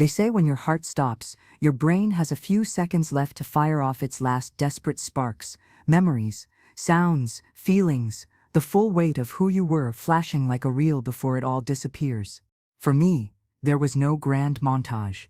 They say when your heart stops, your brain has a few seconds left to fire off its last desperate sparks, memories, sounds, feelings, the full weight of who you were flashing like a reel before it all disappears. For me, there was no grand montage.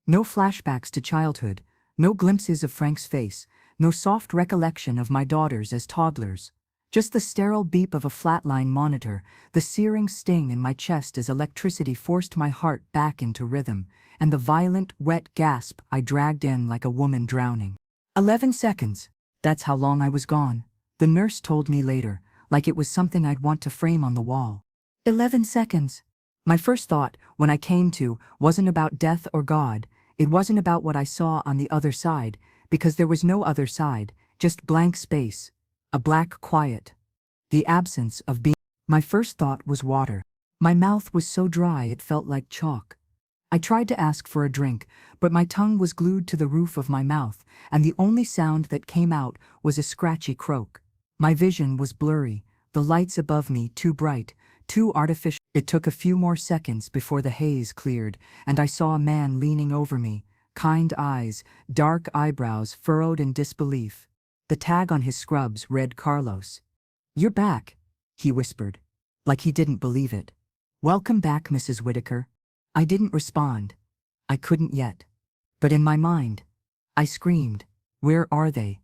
No flashbacks to childhood, no glimpses of Frank's face, no soft recollection of my daughters as toddlers. Just the sterile beep of a flatline monitor, the searing sting in my chest as electricity forced my heart back into rhythm, and the violent, wet gasp I dragged in like a woman drowning. 11 seconds. That's how long I was gone. The nurse told me later, like it was something I'd want to frame on the wall. 11 seconds. My first thought, when I came to, wasn't about death or God. It wasn't about what I saw on the other side, because there was no other side, just blank space. A black quiet. The absence of being. My first thought was water. My mouth was so dry it felt like chalk. I tried to ask for a drink, but my tongue was glued to the roof of my mouth, and the only sound that came out was a scratchy croak. My vision was blurry, the lights above me too bright, too artificial. It took a few more seconds before the haze cleared, and I saw a man leaning over me, kind eyes, dark eyebrows furrowed in disbelief. The tag on his scrubs read Carlos. "You're back," he whispered, like he didn't believe it. "Welcome back, Mrs. Whitaker." I didn't respond. I couldn't yet. But in my mind, I screamed, "Where are they?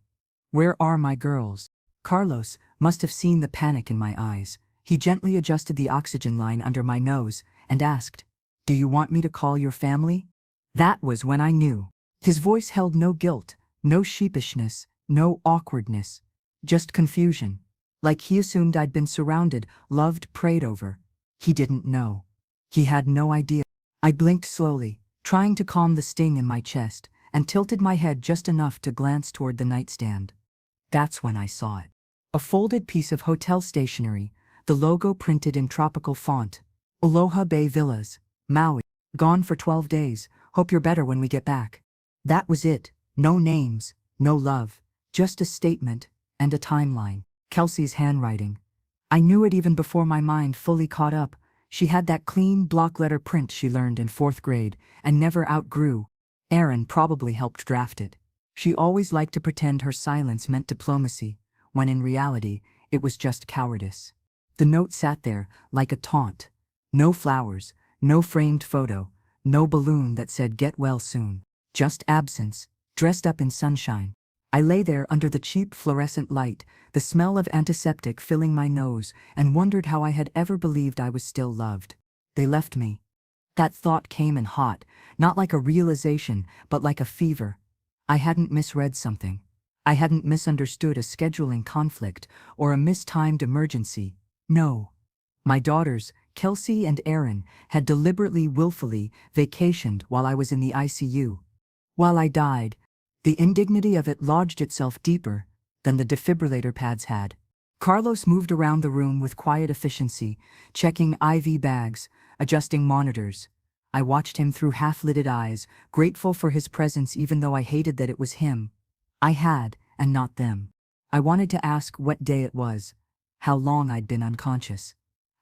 Where are my girls?" Carlos must have seen the panic in my eyes. He gently adjusted the oxygen line under my nose and asked, "Do you want me to call your family?" That was when I knew. His voice held no guilt, no sheepishness, no awkwardness, just confusion. Like he assumed I'd been surrounded, loved, prayed over. He didn't know. He had no idea. I blinked slowly, trying to calm the sting in my chest, and tilted my head just enough to glance toward the nightstand. That's when I saw it. A folded piece of hotel stationery, the logo printed in tropical font. Aloha Bay Villas, Maui. Gone for 12 days, hope you're better when we get back. That was it. No names, no love. Just a statement, and a timeline. Kelsey's handwriting. I knew it even before my mind fully caught up. She had that clean block letter print she learned in 4th grade, and never outgrew. Erin probably helped draft it. She always liked to pretend her silence meant diplomacy, when in reality, it was just cowardice. The note sat there, like a taunt. No flowers, no framed photo, no balloon that said "get well soon." Just absence, dressed up in sunshine. I lay there under the cheap fluorescent light, the smell of antiseptic filling my nose, and wondered how I had ever believed I was still loved. They left me. That thought came in hot, not like a realization, but like a fever. I hadn't misread something. I hadn't misunderstood a scheduling conflict or a mistimed emergency. No. My daughters, Kelsey and Erin, had deliberately, willfully vacationed while I was in the ICU. While I died, the indignity of it lodged itself deeper than the defibrillator pads had. Carlos moved around the room with quiet efficiency, checking IV bags, adjusting monitors. I watched him through half-lidded eyes, grateful for his presence even though I hated that it was him. I had, and not them. I wanted to ask what day it was, how long I'd been unconscious.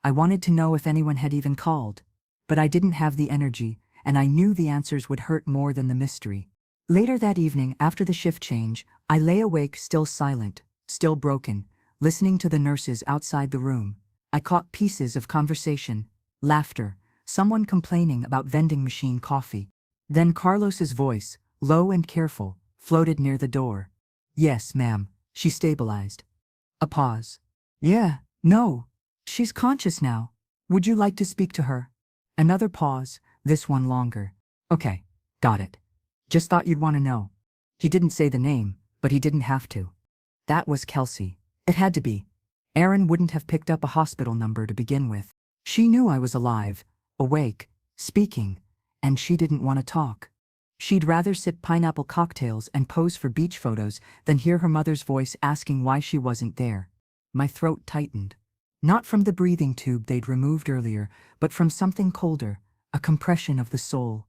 I wanted to know if anyone had even called. But I didn't have the energy, and I knew the answers would hurt more than the mystery. Later that evening, after the shift change, I lay awake, still silent, still broken, listening to the nurses outside the room. I caught pieces of conversation, laughter, someone complaining about vending machine coffee. Then Carlos's voice, low and careful, floated near the door. "Yes, ma'am," she stabilized. A pause. "Yeah, no. She's conscious now. Would you like to speak to her?" Another pause, this one longer. "Okay, got it. Just thought you'd want to know." He didn't say the name, but he didn't have to. That was Kelsey. It had to be. Erin wouldn't have picked up a hospital number to begin with. She knew I was alive, awake, speaking, and she didn't want to talk. She'd rather sip pineapple cocktails and pose for beach photos than hear her mother's voice asking why she wasn't there. My throat tightened. Not from the breathing tube they'd removed earlier, but from something colder, a compression of the soul,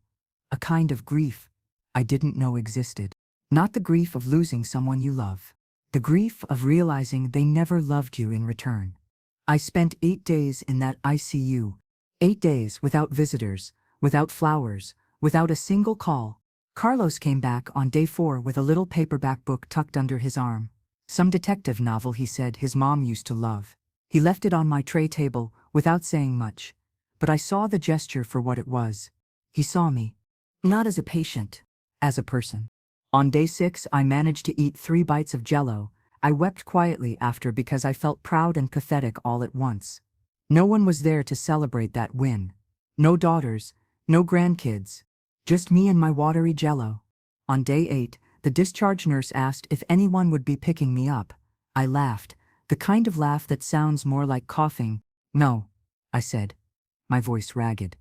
a kind of grief I didn't know existed. Not the grief of losing someone you love. The grief of realizing they never loved you in return. I spent 8 days in that ICU. 8 days without visitors, without flowers, without a single call. Carlos came back on day 4 with a little paperback book tucked under his arm. Some detective novel, he said, his mom used to love. He left it on my tray table without saying much, but I saw the gesture for what it was. He saw me, not as a patient, as a person. On day 6, I managed to eat 3 bites of Jell-O. I wept quietly after because I felt proud and pathetic all at once. No one was there to celebrate that win. No daughters, no grandkids, just me and my watery Jell-O. On day 8, the discharge nurse asked if anyone would be picking me up. I laughed, the kind of laugh that sounds more like coughing. No, I said, my voice ragged.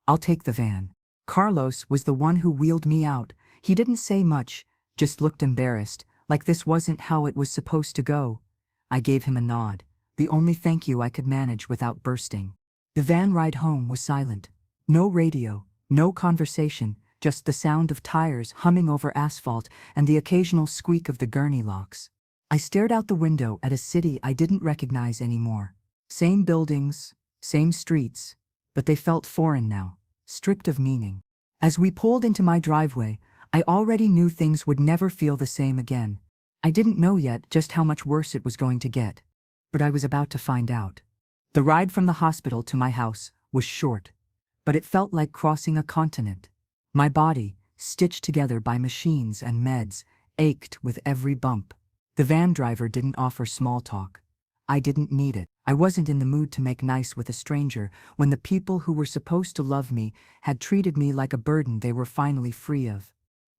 I'll take the van. Carlos was the one who wheeled me out. He didn't say much, just looked embarrassed, like this wasn't how it was supposed to go. I gave him a nod, the only thank you I could manage without bursting. The van ride home was silent. No radio, no conversation, just the sound of tires humming over asphalt and the occasional squeak of the gurney locks. I stared out the window at a city I didn't recognize anymore. Same buildings, same streets, but they felt foreign now, stripped of meaning. As we pulled into my driveway, I already knew things would never feel the same again. I didn't know yet just how much worse it was going to get, but I was about to find out. The ride from the hospital to my house was short, but it felt like crossing a continent. My body, stitched together by machines and meds, ached with every bump. The van driver didn't offer small talk. I didn't need it. I wasn't in the mood to make nice with a stranger when the people who were supposed to love me had treated me like a burden they were finally free of.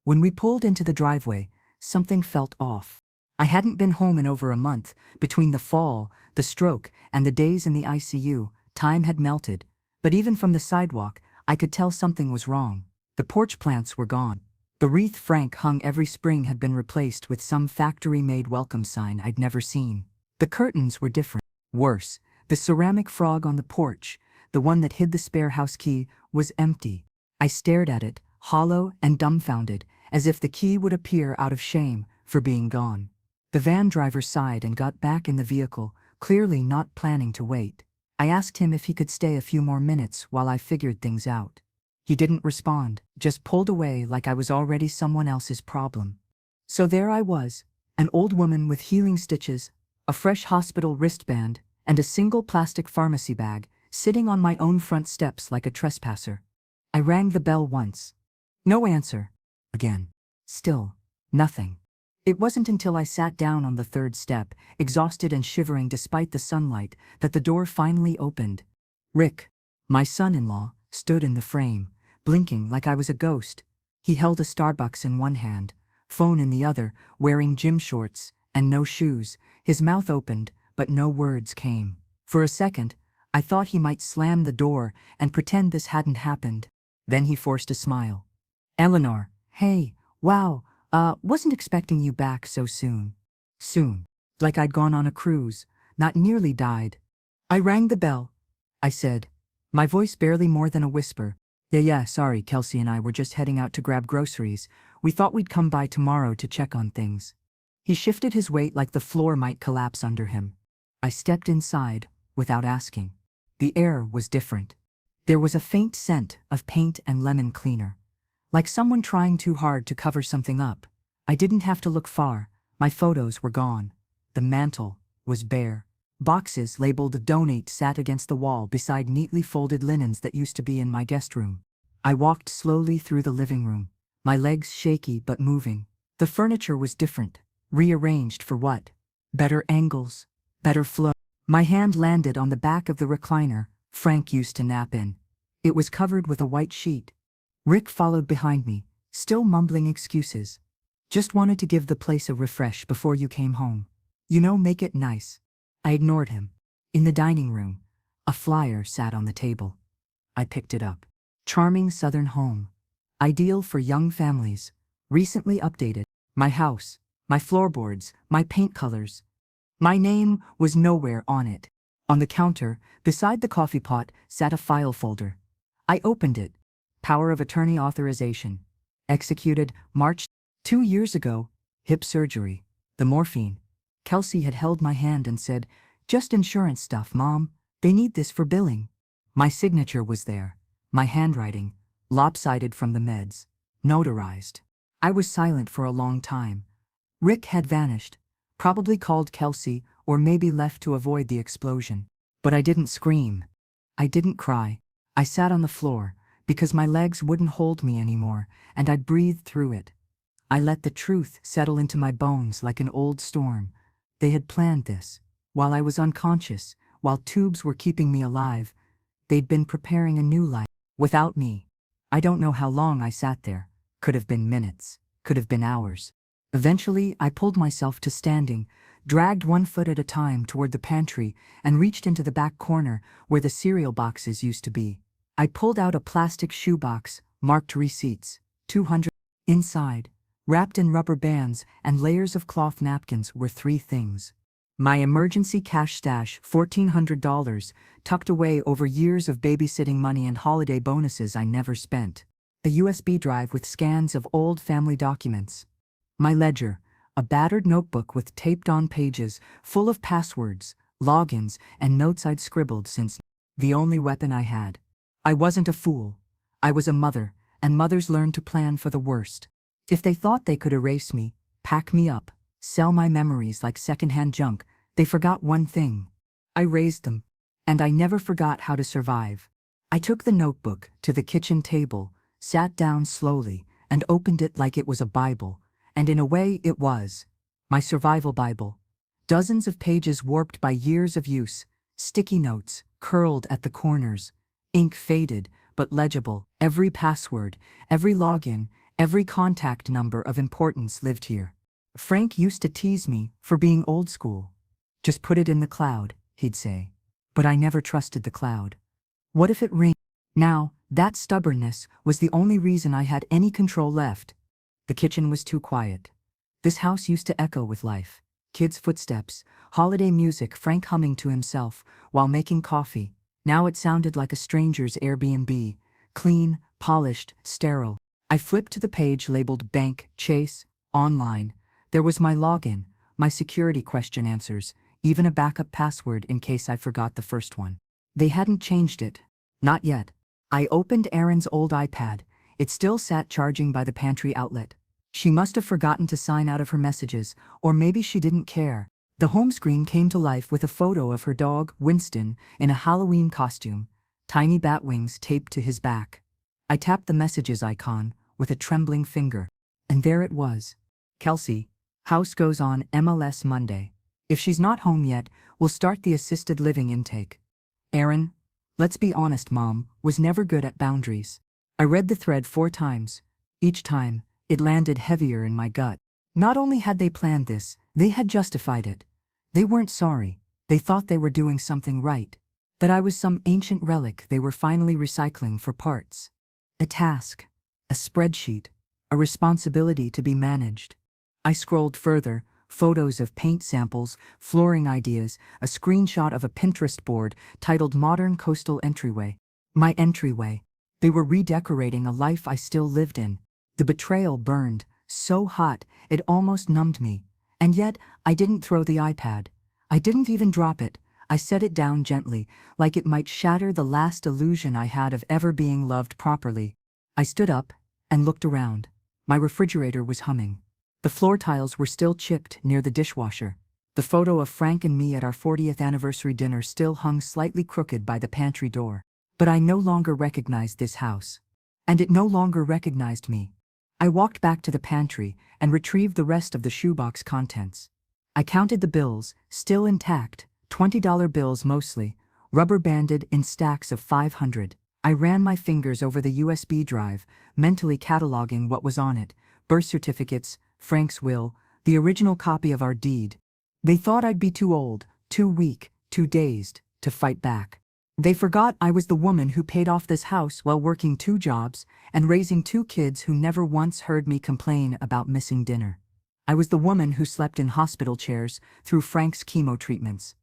When we pulled into the driveway, something felt off. I hadn't been home in over a month. Between the fall, the stroke, and the days in the ICU, time had melted. But even from the sidewalk, I could tell something was wrong. The porch plants were gone. The wreath Frank hung every spring had been replaced with some factory-made welcome sign I'd never seen. The curtains were different. Worse, the ceramic frog on the porch, the one that hid the spare house key, was empty. I stared at it, hollow and dumbfounded, as if the key would appear out of shame for being gone. The van driver sighed and got back in the vehicle, clearly not planning to wait. I asked him if he could stay a few more minutes while I figured things out. He didn't respond, just pulled away like I was already someone else's problem. So there I was, an old woman with healing stitches, a fresh hospital wristband, and a single plastic pharmacy bag, sitting on my own front steps like a trespasser. I rang the bell once. No answer. Again. Still, nothing. It wasn't until I sat down on the 3rd step, exhausted and shivering despite the sunlight, that the door finally opened. Rick, my son-in-law, stood in the frame, blinking like I was a ghost. He held a Starbucks in one hand, phone in the other, wearing gym shorts and no shoes. His mouth opened, but no words came. For a second, I thought he might slam the door and pretend this hadn't happened. Then he forced a smile. Eleanor, hey, wow, wasn't expecting you back so soon. Soon. Like I'd gone on a cruise, not nearly died. I rang the bell, I said, my voice barely more than a whisper. Yeah, sorry, Kelsey and I were just heading out to grab groceries. We thought we'd come by tomorrow to check on things. He shifted his weight like the floor might collapse under him. I stepped inside, without asking. The air was different. There was a faint scent of paint and lemon cleaner, like someone trying too hard to cover something up. I didn't have to look far. My photos were gone. The mantel was bare. Boxes labeled "Donate" sat against the wall beside neatly folded linens that used to be in my guest room. I walked slowly through the living room, my legs shaky but moving. The furniture was different. Rearranged for what? Better angles, better flow. My hand landed on the back of the recliner Frank used to nap in. It was covered with a white sheet. Rick followed behind me, still mumbling excuses. Just wanted to give the place a refresh before you came home. Make it nice. I ignored him. In the dining room, a flyer sat on the table. I picked it up. Charming southern home. Ideal for young families. Recently updated. My house. My floorboards, my paint colors. My name was nowhere on it. On the counter, beside the coffee pot, sat a file folder. I opened it. Power of attorney authorization. Executed March 2 years ago. Hip surgery. The morphine. Kelsey had held my hand and said, "Just insurance stuff, Mom. They need this for billing." My signature was there. My handwriting, lopsided from the meds, notarized. I was silent for a long time. Rick had vanished, probably called Kelsey or maybe left to avoid the explosion. But I didn't scream. I didn't cry. I sat on the floor, because my legs wouldn't hold me anymore, and I breathed through it. I let the truth settle into my bones like an old storm. They had planned this. While I was unconscious, while tubes were keeping me alive, they'd been preparing a new life without me. I don't know how long I sat there. Could have been minutes, could have been hours. Eventually, I pulled myself to standing, dragged one foot at a time toward the pantry, and reached into the back corner where the cereal boxes used to be. I pulled out a plastic shoebox, marked receipts, 200. Inside, wrapped in rubber bands and layers of cloth napkins, were three things. My emergency cash stash, $1,400, tucked away over years of babysitting money and holiday bonuses I never spent. A USB drive with scans of old family documents. My ledger, a battered notebook with taped-on pages full of passwords, logins, and notes I'd scribbled since. The only weapon I had. I wasn't a fool. I was a mother, and mothers learn to plan for the worst. If they thought they could erase me, pack me up, sell my memories like secondhand junk, they forgot one thing. I raised them, and I never forgot how to survive. I took the notebook to the kitchen table, sat down slowly, and opened it like it was a Bible, and in a way it was. My survival Bible. Dozens of pages warped by years of use, sticky notes, curled at the corners, ink faded but legible. Every password, every login, every contact number of importance lived here. Frank used to tease me for being old school. Just put it in the cloud, he'd say. But I never trusted the cloud. What if it rained? Now, that stubbornness was the only reason I had any control left. The kitchen was too quiet. This house used to echo with life. Kids' footsteps, holiday music, Frank humming to himself while making coffee. Now it sounded like a stranger's Airbnb, clean, polished, sterile. I flipped to the page labeled Bank, Chase, Online. There was my login, my security question answers, even a backup password in case I forgot the first one. They hadn't changed it. Not yet. I opened Erin's old iPad. It still sat charging by the pantry outlet. She must have forgotten to sign out of her messages, or maybe she didn't care. The home screen came to life with a photo of her dog, Winston, in a Halloween costume, tiny bat wings taped to his back. I tapped the messages icon with a trembling finger, and there it was. Kelsey, house goes on MLS Monday. If she's not home yet, we'll start the assisted living intake. Erin, let's be honest, Mom was never good at boundaries. I read the thread 4 times. Each time, it landed heavier in my gut. Not only had they planned this, they had justified it. They weren't sorry. They thought they were doing something right. That I was some ancient relic they were finally recycling for parts. A task, a spreadsheet, a responsibility to be managed. I scrolled further, photos of paint samples, flooring ideas, a screenshot of a Pinterest board titled Modern Coastal Entryway. My entryway. They were redecorating a life I still lived in. The betrayal burned, so hot it almost numbed me. And yet, I didn't throw the iPad. I didn't even drop it. I set it down gently, like it might shatter the last illusion I had of ever being loved properly. I stood up and looked around. My refrigerator was humming. The floor tiles were still chipped near the dishwasher. The photo of Frank and me at our 40th anniversary dinner still hung slightly crooked by the pantry door. But I no longer recognized this house. And it no longer recognized me. I walked back to the pantry and retrieved the rest of the shoebox contents. I counted the bills, still intact, $20 bills mostly, rubber-banded in stacks of 500. I ran my fingers over the USB drive, mentally cataloging what was on it: birth certificates, Frank's will, the original copy of our deed. They thought I'd be too old, too weak, too dazed to fight back. They forgot I was the woman who paid off this house while working 2 jobs and raising 2 kids who never once heard me complain about missing dinner. I was the woman who slept in hospital chairs through Frank's chemo treatments,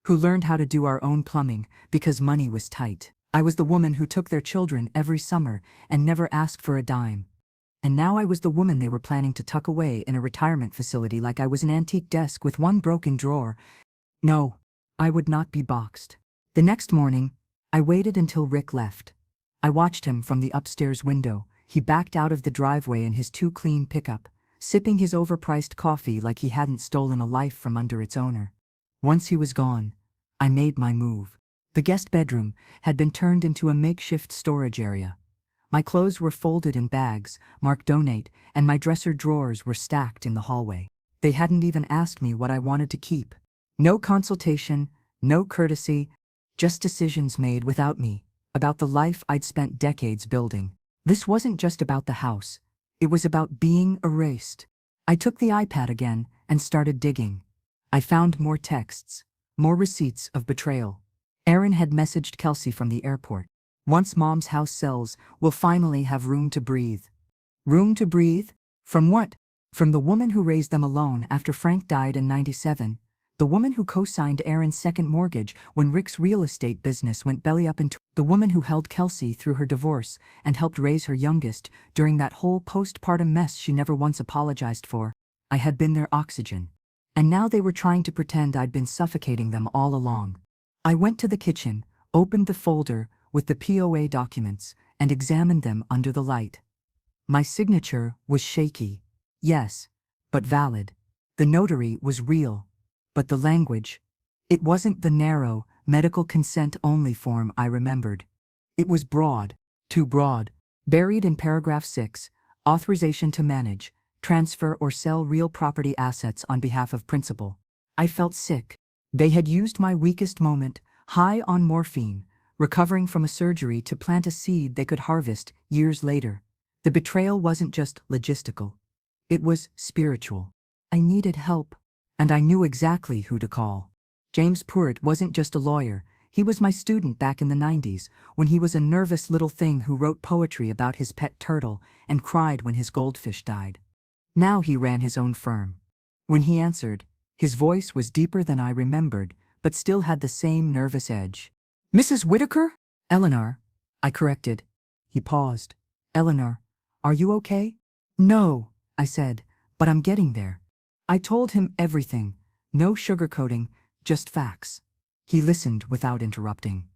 who learned how to do our own plumbing because money was tight. I was the woman who took their children every summer and never asked for a dime. And now I was the woman they were planning to tuck away in a retirement facility like I was an antique desk with one broken drawer. No, I would not be boxed. The next morning, I waited until Rick left. I watched him from the upstairs window. He backed out of the driveway in his too clean pickup, sipping his overpriced coffee like he hadn't stolen a life from under its owner. Once he was gone, I made my move. The guest bedroom had been turned into a makeshift storage area. My clothes were folded in bags, marked donate, and my dresser drawers were stacked in the hallway. They hadn't even asked me what I wanted to keep. No consultation, no courtesy, just decisions made without me, about the life I'd spent decades building. This wasn't just about the house. It was about being erased. I took the iPad again and started digging. I found more texts, more receipts of betrayal. Aaron had messaged Kelsey from the airport. Once Mom's house sells, we'll finally have room to breathe. Room to breathe? From what? From the woman who raised them alone after Frank died in '97. The woman who co-signed Aaron's second mortgage when Rick's real estate business went belly up, and the woman who held Kelsey through her divorce and helped raise her youngest during that whole postpartum mess she never once apologized for. I had been their oxygen. And now they were trying to pretend I'd been suffocating them all along. I went to the kitchen, opened the folder with the POA documents, and examined them under the light. My signature was shaky, yes, but valid. The notary was real, but the language, it wasn't the narrow, medical consent only form I remembered. It was broad, too broad. Buried in paragraph 6, authorization to manage, transfer or sell real property assets on behalf of principal. I felt sick. They had used my weakest moment, high on morphine, recovering from a surgery, to plant a seed they could harvest years later. The betrayal wasn't just logistical. It was spiritual. I needed help, and I knew exactly who to call. James Pruitt wasn't just a lawyer. He was my student back in the '90s, when he was a nervous little thing who wrote poetry about his pet turtle and cried when his goldfish died. Now he ran his own firm. When he answered, his voice was deeper than I remembered, but still had the same nervous edge. "Mrs. Whitaker?" "Eleanor," I corrected. He paused. "Eleanor, are you okay?" "No," I said, "but I'm getting there." I told him everything, no sugarcoating, just facts. He listened without interrupting.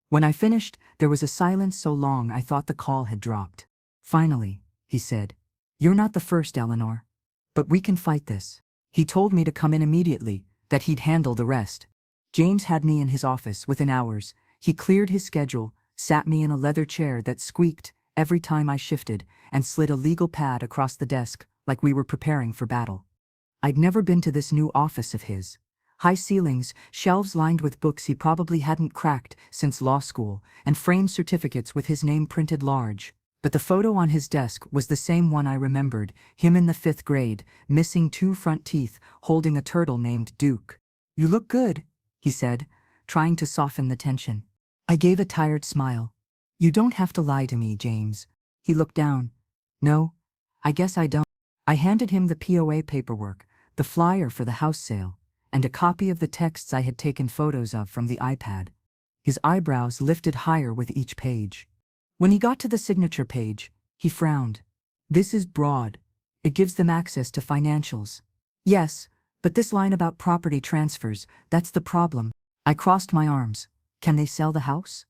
When I finished, there was a silence so long I thought the call had dropped. Finally, he said, "You're not the first, Eleanor. But we can fight this." He told me to come in immediately, that he'd handle the rest. James had me in his office within hours. He cleared his schedule, sat me in a leather chair that squeaked every time I shifted, and slid a legal pad across the desk like we were preparing for battle. I'd never been to this new office of his. High ceilings, shelves lined with books he probably hadn't cracked since law school, and framed certificates with his name printed large. But the photo on his desk was the same one I remembered, him in the 5th grade, missing 2 front teeth, holding a turtle named Duke. "You look good," he said, trying to soften the tension. I gave a tired smile. "You don't have to lie to me, James." He looked down. "No, I guess I don't." I handed him the POA paperwork, the flyer for the house sale, and a copy of the texts I had taken photos of from the iPad. His eyebrows lifted higher with each page. When he got to the signature page, he frowned. "This is broad. It gives them access to financials." "Yes, but this line about property transfers, that's the problem." I crossed my arms. "Can they sell the house?"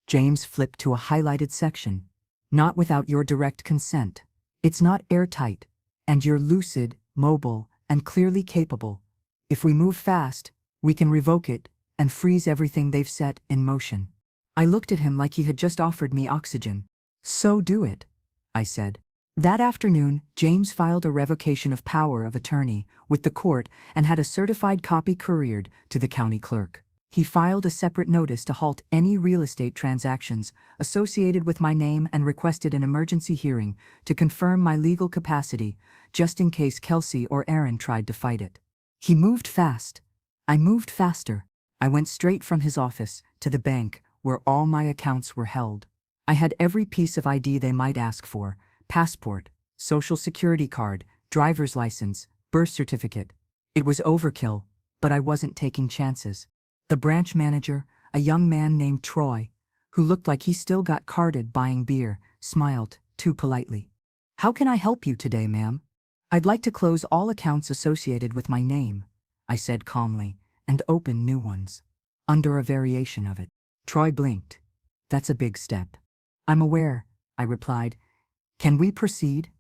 James flipped to a highlighted section. "Not without your direct consent. It's not airtight. And you're lucid, mobile, and clearly capable. If we move fast, we can revoke it and freeze everything they've set in motion." I looked at him like he had just offered me oxygen. "So do it," I said. That afternoon, James filed a revocation of power of attorney with the court and had a certified copy couriered to the county clerk. He filed a separate notice to halt any real estate transactions associated with my name and requested an emergency hearing to confirm my legal capacity, just in case Kelsey or Aaron tried to fight it. He moved fast. I moved faster. I went straight from his office to the bank where all my accounts were held. I had every piece of ID they might ask for: passport, social security card, driver's license, birth certificate. It was overkill, but I wasn't taking chances. The branch manager, a young man named Troy, who looked like he still got carded buying beer, smiled too politely. "How can I help you today, ma'am?" "I'd like to close all accounts associated with my name," I said calmly, "and open new ones under a variation of it." Troy blinked. "That's a big step." I'm aware, I replied. Can we proceed?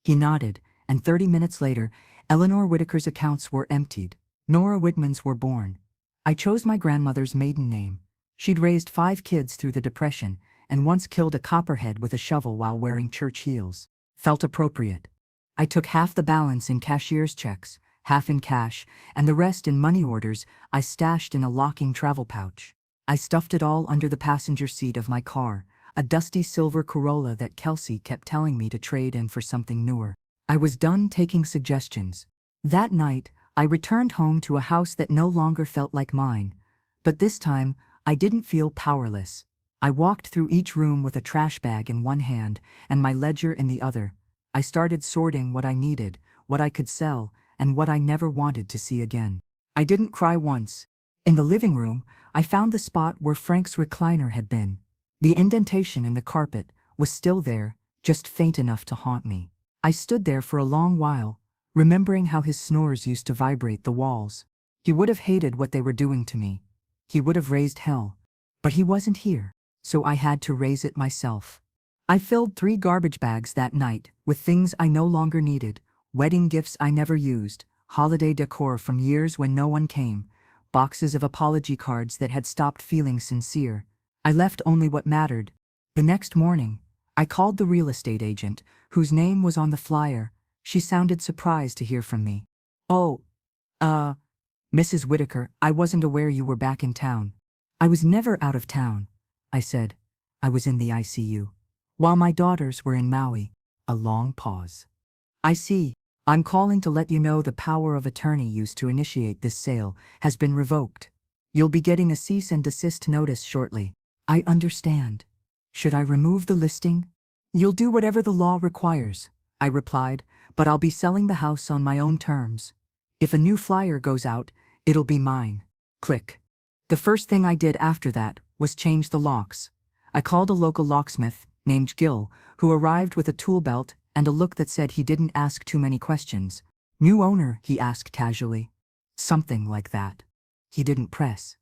He nodded, and 30 minutes later, Eleanor Whitaker's accounts were emptied. Nora Whitman's were born. I chose my grandmother's maiden name. She'd raised 5 kids through the Depression, and once killed a copperhead with a shovel while wearing church heels. Felt appropriate. I took half the balance in cashier's checks, half in cash, and the rest in money orders I stashed in a locking travel pouch. I stuffed it all under the passenger seat of my car, a dusty silver Corolla that Kelsey kept telling me to trade in for something newer. I was done taking suggestions. That night, I returned home to a house that no longer felt like mine. But this time, I didn't feel powerless. I walked through each room with a trash bag in one hand and my ledger in the other. I started sorting what I needed, what I could sell, and what I never wanted to see again. I didn't cry once. In the living room, I found the spot where Frank's recliner had been. The indentation in the carpet was still there, just faint enough to haunt me. I stood there for a long while, remembering how his snores used to vibrate the walls. He would have hated what they were doing to me. He would have raised hell. But he wasn't here, so I had to raise it myself. I filled 3 garbage bags that night with things I no longer needed, wedding gifts I never used, holiday decor from years when no one came, boxes of apology cards that had stopped feeling sincere. I left only what mattered. The next morning, I called the real estate agent, whose name was on the flyer. She sounded surprised to hear from me. "Oh, Mrs. Whitaker, I wasn't aware you were back in town." "I was never out of town," I said. "I was in the ICU. While my daughters were in Maui." A long pause. "I see. I'm calling to let you know the power of attorney used to initiate this sale has been revoked. You'll be getting a cease and desist notice shortly." "I understand. Should I remove the listing?" "You'll do whatever the law requires," I replied, "but I'll be selling the house on my own terms. If a new flyer goes out, it'll be mine." Click. The first thing I did after that was change the locks. I called a local locksmith, named Gil, who arrived with a tool belt and a look that said he didn't ask too many questions. "New owner?" he asked casually. Something like that. He didn't press.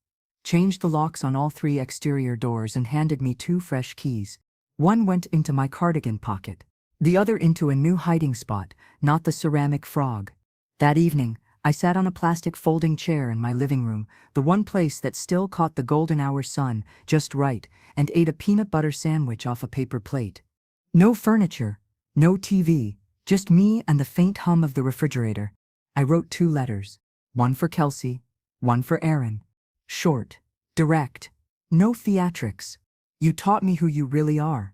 Changed the locks on all 3 exterior doors and handed me 2 fresh keys. One went into my cardigan pocket. The other into a new hiding spot, not the ceramic frog. That evening, I sat on a plastic folding chair in my living room, the one place that still caught the golden hour sun just right, and ate a peanut butter sandwich off a paper plate. No furniture, no TV, just me and the faint hum of the refrigerator. I wrote 2 letters, one for Kelsey, one for Aaron. Short, direct, no theatrics. "You taught me who you really are.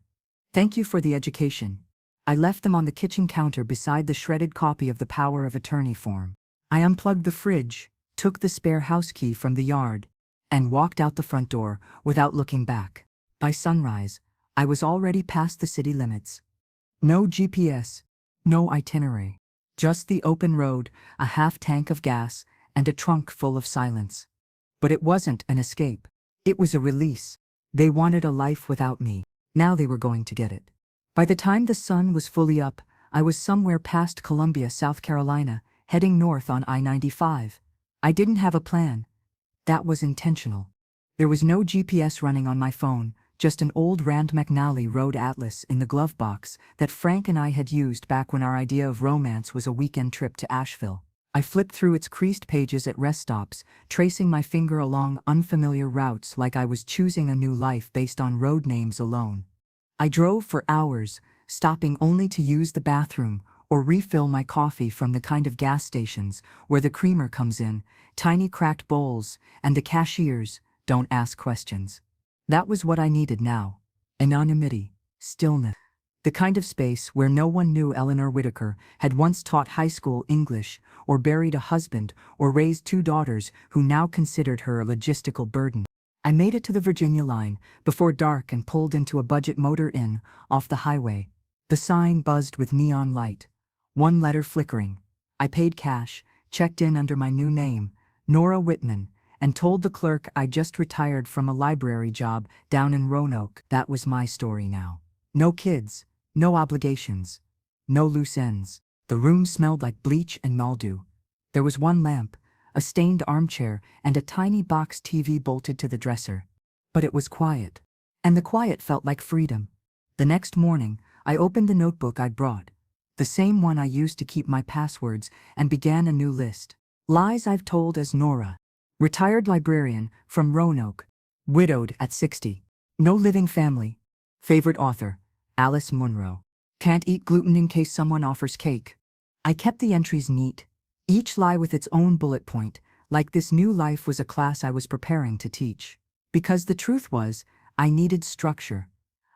Thank you for the education." I left them on the kitchen counter beside the shredded copy of the Power of Attorney form. I unplugged the fridge, took the spare house key from the yard, and walked out the front door without looking back. By sunrise, I was already past the city limits. No GPS, no itinerary. Just the open road, a half tank of gas, and a trunk full of silence. But it wasn't an escape. It was a release. They wanted a life without me. Now they were going to get it. By the time the sun was fully up, I was somewhere past Columbia, South Carolina, heading north on I-95. I didn't have a plan. That was intentional. There was no GPS running on my phone, just an old Rand McNally road atlas in the glove box that Frank and I had used back when our idea of romance was a weekend trip to Asheville. I flipped through its creased pages at rest stops, tracing my finger along unfamiliar routes like I was choosing a new life based on road names alone. I drove for hours, stopping only to use the bathroom or refill my coffee from the kind of gas stations where the creamer comes in, tiny cracked bowls, and the cashiers don't ask questions. That was what I needed now. Anonymity, stillness. The kind of space where no one knew Eleanor Whitaker had once taught high school English or buried a husband or raised 2 daughters who now considered her a logistical burden. I made it to the Virginia line before dark and pulled into a budget motor inn off the highway. The sign buzzed with neon light. 1 letter flickering. I paid cash, checked in under my new name, Nora Whitman, and told the clerk I just retired from a library job down in Roanoke. That was my story now. No kids. No obligations. No loose ends. The room smelled like bleach and mildew. There was 1 lamp, a stained armchair, and a tiny box TV bolted to the dresser. But it was quiet. And the quiet felt like freedom. The next morning, I opened the notebook I'd brought, the same one I used to keep my passwords, and began a new list. Lies I've told as Nora. Retired librarian from Roanoke. Widowed at 60. No living family. Favorite author, Alice Munro. Can't eat gluten in case someone offers cake. I kept the entries neat, each lie with its own bullet point, like this new life was a class I was preparing to teach. Because the truth was, I needed structure.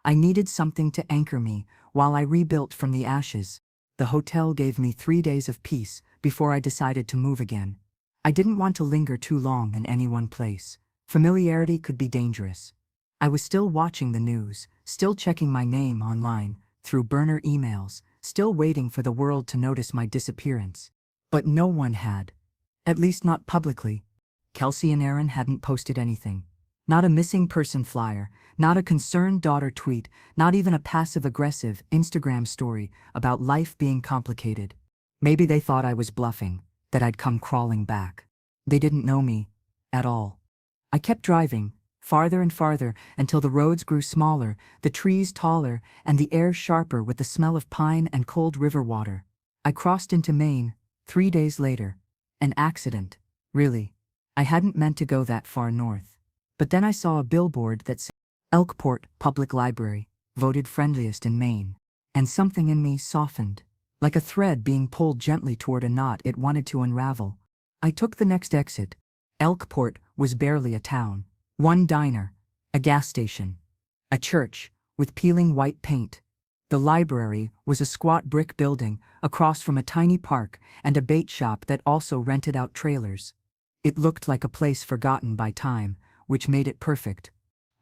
I needed something to anchor me while I rebuilt from the ashes. The hotel gave me 3 days of peace before I decided to move again. I didn't want to linger too long in any one place. Familiarity could be dangerous. I was still watching the news, still checking my name online, through burner emails, still waiting for the world to notice my disappearance. But no one had. At least not publicly. Kelsey and Aaron hadn't posted anything. Not a missing person flyer, not a concerned daughter tweet, not even a passive-aggressive Instagram story about life being complicated. Maybe they thought I was bluffing, that I'd come crawling back. They didn't know me at all. I kept driving, farther and farther, until the roads grew smaller, the trees taller, and the air sharper with the smell of pine and cold river water. I crossed into Maine, 3 days later. An accident, really. I hadn't meant to go that far north. But then I saw a billboard that said, Elkport Public Library, voted friendliest in Maine. And something in me softened, like a thread being pulled gently toward a knot it wanted to unravel. I took the next exit. Elkport was barely a town. One diner, a gas station, a church with peeling white paint. The library was a squat brick building across from a tiny park and a bait shop that also rented out trailers. It looked like a place forgotten by time, which made it perfect.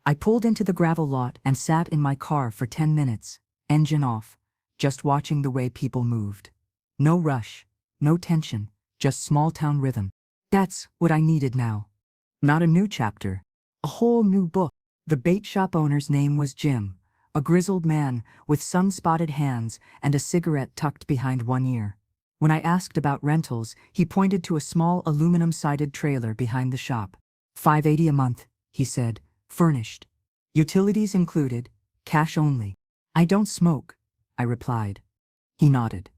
I pulled into the gravel lot and sat in my car for 10 minutes, engine off, just watching the way people moved. No rush, no tension, just small-town rhythm. That's what I needed now. Not a new chapter, a whole new book. The bait shop owner's name was Jim, a grizzled man with sun-spotted hands and a cigarette tucked behind one ear. When I asked about rentals, he pointed to a small aluminum-sided trailer behind the shop. $580 a month, he said, furnished. Utilities included, cash only. I don't smoke, I replied. He nodded.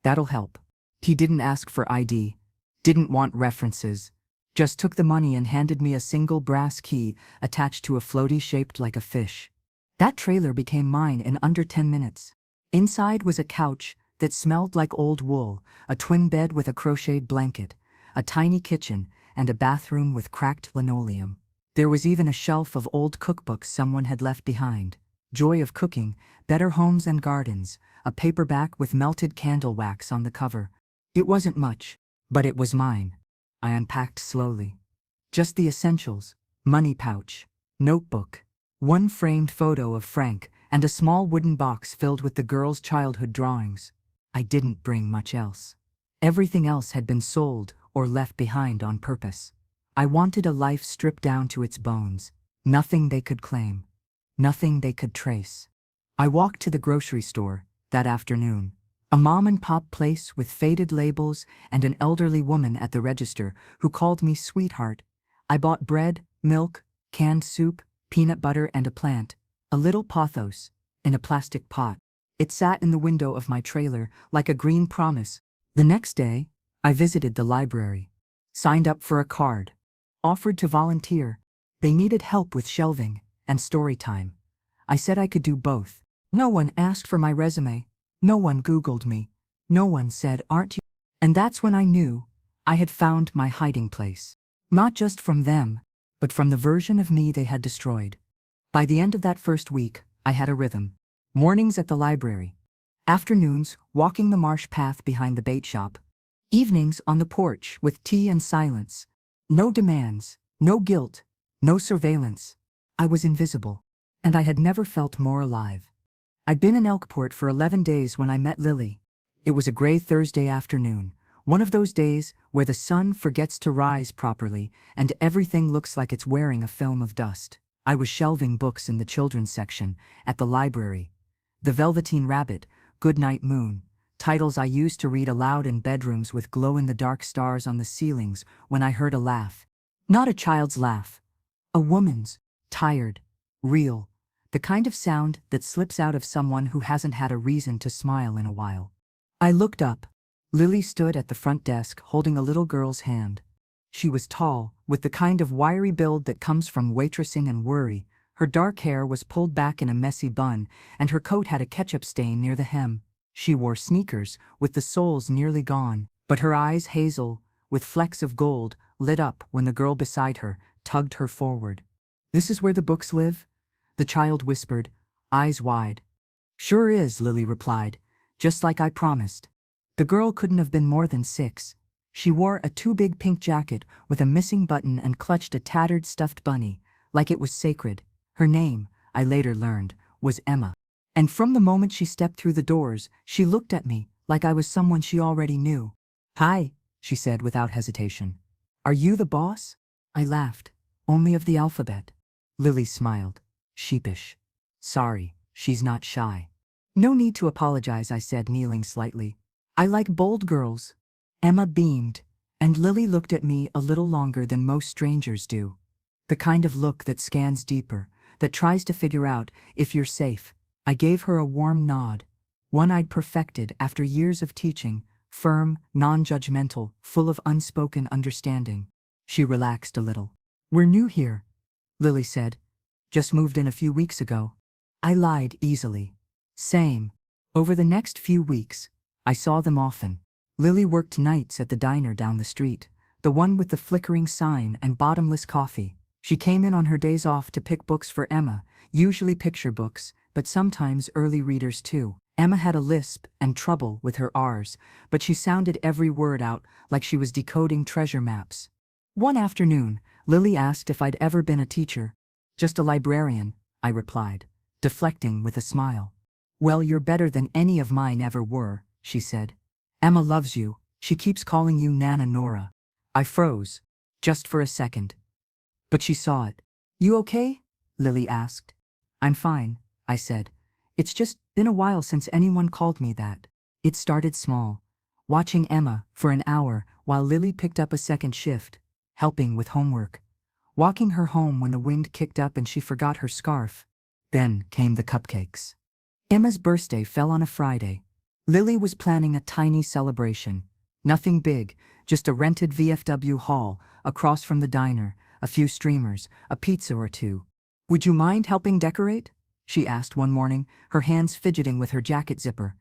That'll help. He didn't ask for ID, didn't want references, just took the money and handed me a single brass key attached to a floaty shaped like a fish. That trailer became mine in under 10 minutes. Inside was a couch that smelled like old wool, a twin bed with a crocheted blanket, a tiny kitchen, and a bathroom with cracked linoleum. There was even a shelf of old cookbooks someone had left behind. Joy of Cooking, Better Homes and Gardens, a paperback with melted candle wax on the cover. It wasn't much, but it was mine. I unpacked slowly. Just the essentials: money pouch, notebook, one framed photo of Frank, and a small wooden box filled with the girl's childhood drawings. I didn't bring much else. Everything else had been sold or left behind on purpose. I wanted a life stripped down to its bones. Nothing they could claim. Nothing they could trace. I walked to the grocery store that afternoon. A mom-and-pop place with faded labels and an elderly woman at the register who called me sweetheart. I bought bread, milk, canned soup, peanut butter, and a plant, a little pothos, in a plastic pot. It sat in the window of my trailer like a green promise. The next day, I visited the library, signed up for a card, offered to volunteer. They needed help with shelving and story time. I said I could do both. No one asked for my resume. No one Googled me. No one said, "Aren't you?" And that's when I knew I had found my hiding place. Not just from them, but from the version of me they had destroyed. By the end of that first week, I had a rhythm. Mornings at the library. Afternoons, walking the marsh path behind the bait shop. Evenings on the porch with tea and silence. No demands, no guilt, no surveillance. I was invisible, and I had never felt more alive. I'd been in Elkport for 11 days when I met Lily. It was a gray Thursday afternoon, one of those days where the sun forgets to rise properly and everything looks like it's wearing a film of dust. I was shelving books in the children's section at the library. The Velveteen Rabbit, Goodnight Moon, titles I used to read aloud in bedrooms with glow-in-the-dark stars on the ceilings, when I heard a laugh. Not a child's laugh. A woman's, tired, real, the kind of sound that slips out of someone who hasn't had a reason to smile in a while. I looked up. Lily stood at the front desk holding a little girl's hand. She was tall, with the kind of wiry build that comes from waitressing and worry. Her dark hair was pulled back in a messy bun, and her coat had a ketchup stain near the hem. She wore sneakers, with the soles nearly gone, but her eyes, hazel, with flecks of gold, lit up when the girl beside her tugged her forward. "This is where the books live?" the child whispered, eyes wide. "Sure is," Lily replied, "just like I promised." The girl couldn't have been more than 6. She wore a too big pink jacket with a missing button and clutched a tattered stuffed bunny, like it was sacred. Her name, I later learned, was Emma. And from the moment she stepped through the doors, she looked at me like I was someone she already knew. "Hi," she said without hesitation. "Are you the boss?" I laughed. "Only of the alphabet." Lily smiled, sheepish. "Sorry, she's not shy." "No need to apologize," I said, kneeling slightly. "I like bold girls." Emma beamed, and Lily looked at me a little longer than most strangers do. The kind of look that scans deeper, that tries to figure out if you're safe. I gave her a warm nod, one I'd perfected after years of teaching, firm, non-judgmental, full of unspoken understanding. She relaxed a little. "We're new here," Lily said. "Just moved in a few weeks ago." I lied easily. "Same." Over the next few weeks, I saw them often. Lily worked nights at the diner down the street, the one with the flickering sign and bottomless coffee. She came in on her days off to pick books for Emma, usually picture books, but sometimes early readers too. Emma had a lisp and trouble with her R's, but she sounded every word out like she was decoding treasure maps. One afternoon, Lily asked if I'd ever been a teacher. "Just a librarian," I replied, deflecting with a smile. "Well, you're better than any of mine ever were," she said. "Emma loves you. She keeps calling you Nana Nora." I froze, just for a second. But she saw it. "You okay?" Lily asked. "I'm fine," I said. "It's just been a while since anyone called me that." It started small, watching Emma for an hour while Lily picked up a second shift, helping with homework, walking her home when the wind kicked up and she forgot her scarf. Then came the cupcakes. Emma's birthday fell on a Friday. Lily was planning a tiny celebration. Nothing big, just a rented VFW hall across from the diner, a few streamers, a pizza or two. "Would you mind helping decorate?" she asked one morning, her hands fidgeting with her jacket zipper.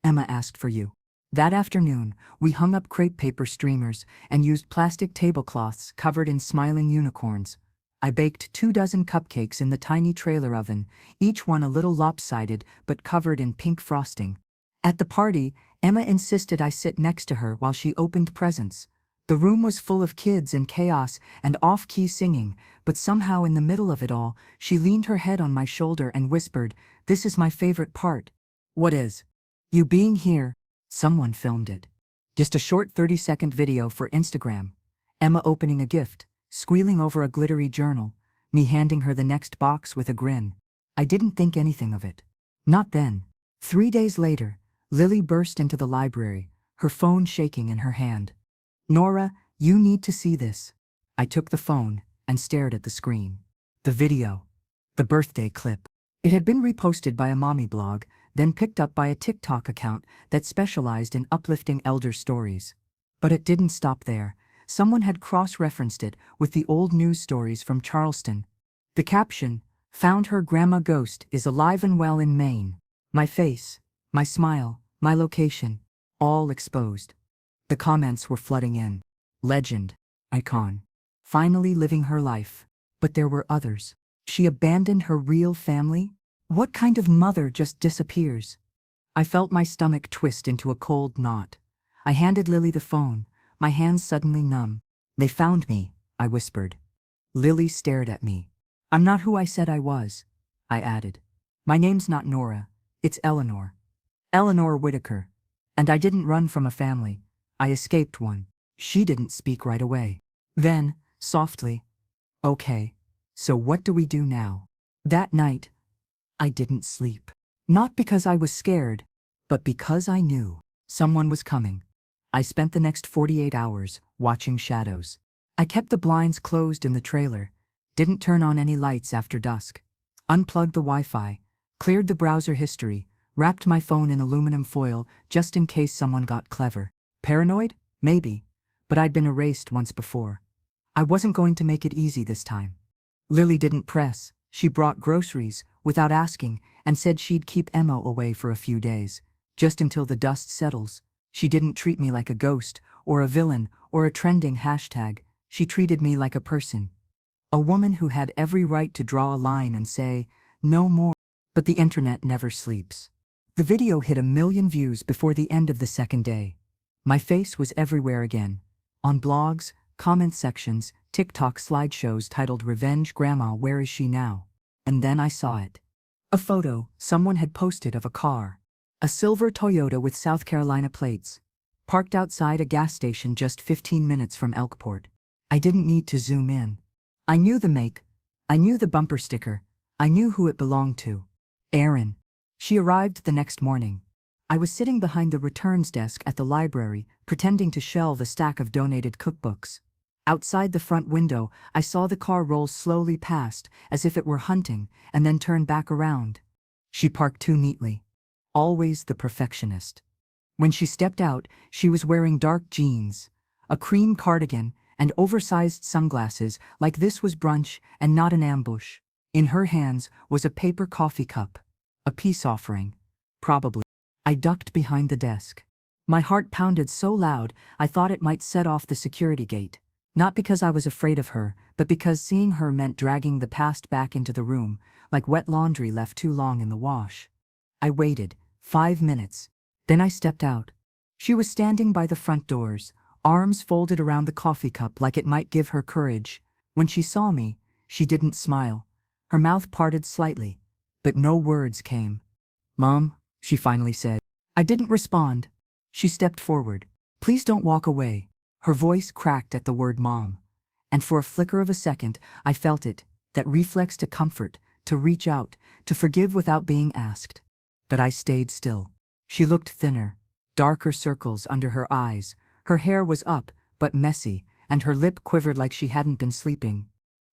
"Emma asked for you." That afternoon, we hung up crepe paper streamers and used plastic tablecloths covered in smiling unicorns. I baked 24 cupcakes in the tiny trailer oven, each one a little lopsided but covered in pink frosting. At the party, Emma insisted I sit next to her while she opened presents. The room was full of kids and chaos and off-key singing, but somehow in the middle of it all, she leaned her head on my shoulder and whispered, "This is my favorite part." "What is?" "You being here." Someone filmed it. Just a short 30-second video for Instagram. Emma opening a gift, squealing over a glittery journal, me handing her the next box with a grin. I didn't think anything of it. Not then. 3 days later, Lily burst into the library, her phone shaking in her hand. "Nora, you need to see this." I took the phone and stared at the screen. The video. The birthday clip. It had been reposted by a mommy blog, then picked up by a TikTok account that specialized in uplifting elder stories. But it didn't stop there. Someone had cross-referenced it with the old news stories from Charleston. The caption, "Found her grandma ghost is alive and well in Maine." My face, my smile, my location, all exposed. The comments were flooding in. Legend, icon, finally living her life. But there were others. She abandoned her real family? What kind of mother just disappears? I felt my stomach twist into a cold knot. I handed Lily the phone, my hands suddenly numb. "They found me," I whispered. Lily stared at me. "I'm not who I said I was," I added. "My name's not Nora, it's Eleanor. Eleanor Whitaker. And I didn't run from a family. I escaped one." She didn't speak right away. Then, softly, "Okay, so what do we do now?" That night, I didn't sleep. Not because I was scared, but because I knew someone was coming. I spent the next 48 hours watching shadows. I kept the blinds closed in the trailer, didn't turn on any lights after dusk. Unplugged the Wi-Fi, cleared the browser history, wrapped my phone in aluminum foil just in case someone got clever. Paranoid? Maybe. But I'd been erased once before. I wasn't going to make it easy this time. Lily didn't press. She brought groceries, without asking, and said she'd keep Emma away for a few days, just until the dust settles. She didn't treat me like a ghost, or a villain, or a trending hashtag. She treated me like a person. A woman who had every right to draw a line and say, no more. But the internet never sleeps. The video hit 1 million views before the end of the second day. My face was everywhere again. On blogs, comment sections, TikTok slideshows titled Revenge Grandma, Where Is She Now? And then I saw it. A photo someone had posted of a car. A silver Toyota with South Carolina plates. Parked outside a gas station just 15 minutes from Elkport. I didn't need to zoom in. I knew the make. I knew the bumper sticker. I knew who it belonged to. Erin. She arrived the next morning. I was sitting behind the returns desk at the library, pretending to shelve a stack of donated cookbooks. Outside the front window, I saw the car roll slowly past, as if it were hunting, and then turn back around. She parked too neatly. Always the perfectionist. When she stepped out, she was wearing dark jeans, a cream cardigan, and oversized sunglasses, like this was brunch and not an ambush. In her hands was a paper coffee cup. A peace offering. Probably. I ducked behind the desk. My heart pounded so loud I thought it might set off the security gate. Not because I was afraid of her, but because seeing her meant dragging the past back into the room, like wet laundry left too long in the wash. I waited, 5 minutes. Then I stepped out. She was standing by the front doors, arms folded around the coffee cup like it might give her courage. When she saw me, she didn't smile. Her mouth parted slightly, but no words came. "Mom," she finally said. I didn't respond. She stepped forward. "Please don't walk away." Her voice cracked at the word mom. And for a flicker of a second, I felt it, that reflex to comfort, to reach out, to forgive without being asked. But I stayed still. She looked thinner, darker circles under her eyes. Her hair was up, but messy, and her lip quivered like she hadn't been sleeping.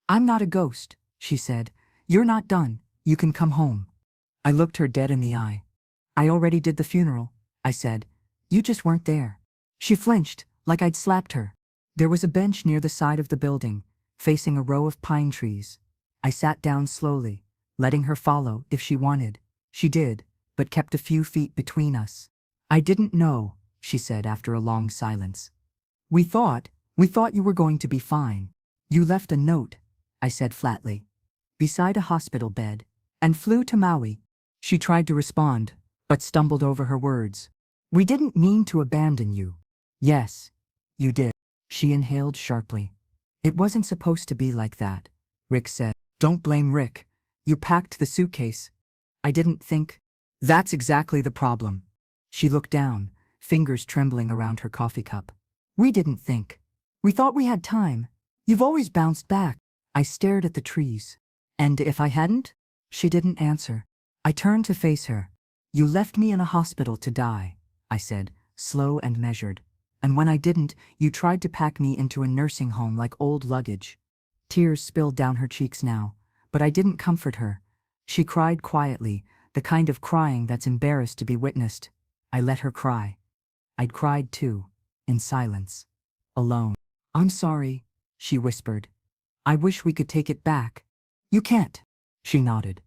"I'm not a ghost," she said. "You're not done. You can come home." I looked her dead in the eye. "I already did the funeral," I said. "You just weren't there." She flinched, like I'd slapped her. There was a bench near the side of the building, facing a row of pine trees. I sat down slowly, letting her follow if she wanted. She did, but kept a few feet between us. "I didn't know," she said after a long silence. We thought you were going to be fine. You left a note," I said flatly, "beside a hospital bed, and flew to Maui." She tried to respond, but stumbled over her words. "We didn't mean to abandon you." "Yes, you did." She inhaled sharply. "It wasn't supposed to be like that," Rick said. "Don't blame Rick. You packed the suitcase." "I didn't think." "That's exactly the problem." She looked down, fingers trembling around her coffee cup. "We didn't think. We thought we had time. You've always bounced back." I stared at the trees. "And if I hadn't?" She didn't answer. I turned to face her. "You left me in a hospital to die," I said, slow and measured. "And when I didn't, you tried to pack me into a nursing home like old luggage." Tears spilled down her cheeks now, but I didn't comfort her. She cried quietly, the kind of crying that's embarrassed to be witnessed. I let her cry. I'd cried too, in silence, alone. "I'm sorry," she whispered. "I wish we could take it back." "You can't," she nodded.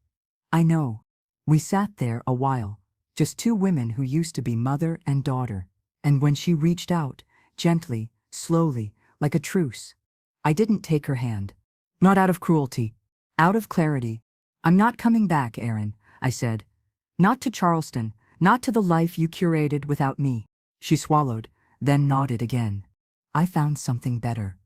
"I know." We sat there a while, just two women who used to be mother and daughter. And when she reached out, gently, slowly, like a truce, I didn't take her hand. Not out of cruelty. Out of clarity. "I'm not coming back, Erin," I said. "Not to Charleston, not to the life you curated without me." She swallowed, then nodded again. "I found something better,"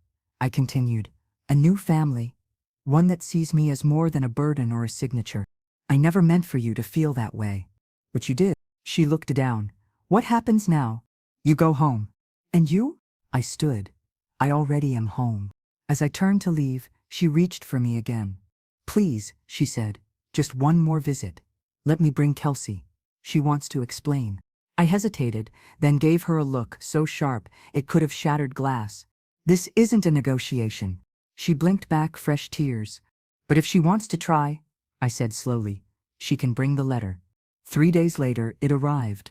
I continued. "A new family. One that sees me as more than a burden or a signature. I never meant for you to feel that way. But you did." She looked down. "What happens now? You go home." "And you?" I stood. "I already am home." As I turned to leave, she reached for me again. "Please," she said, "just one more visit. Let me bring Kelsey. She wants to explain." I hesitated, then gave her a look so sharp it could have shattered glass. "This isn't a negotiation." She blinked back fresh tears. "But if she wants to try, I said slowly. She can bring the letter. 3 days later, it arrived.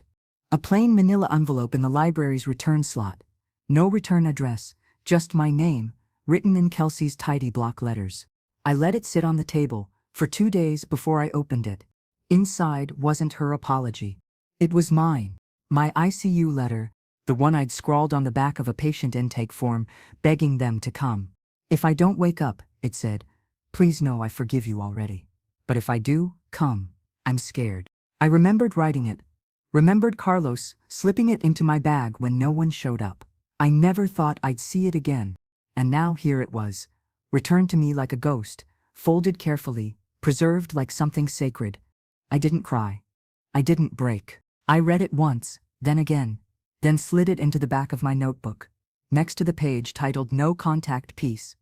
A plain manila envelope in the library's return slot. No return address, just my name, written in Kelsey's tidy block letters. I let it sit on the table for 2 days before I opened it. Inside wasn't her apology. It was mine. My ICU letter, the one I'd scrawled on the back of a patient intake form, begging them to come. If I don't wake up, it said, please know I forgive you already. But if I do, come. I'm scared. I remembered writing it. Remembered Carlos slipping it into my bag when no one showed up. I never thought I'd see it again. And now here it was, returned to me like a ghost, folded carefully, preserved like something sacred. I didn't cry. I didn't break. I read it once, then again, then slid it into the back of my notebook, next to the page titled No Contact Peace.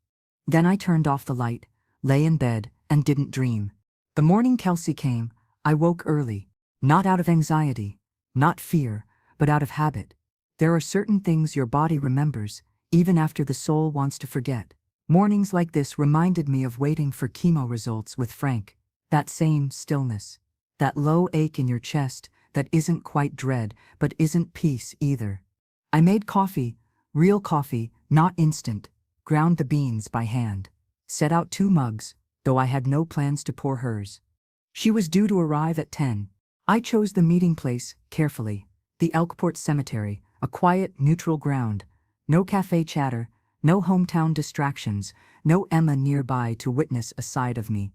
Then I turned off the light, lay in bed, and didn't dream. The morning Kelsey came, I woke early, not out of anxiety, not fear, but out of habit. There are certain things your body remembers, even after the soul wants to forget. Mornings like this reminded me of waiting for chemo results with Frank. That same stillness. That low ache in your chest that isn't quite dread, but isn't peace either. I made coffee, real coffee, not instant, ground the beans by hand. Set out 2 mugs, though I had no plans to pour hers. She was due to arrive at 10. I chose the meeting place carefully. The Elkport Cemetery, a quiet, neutral ground. No cafe chatter, no hometown distractions, no Emma nearby to witness a side of me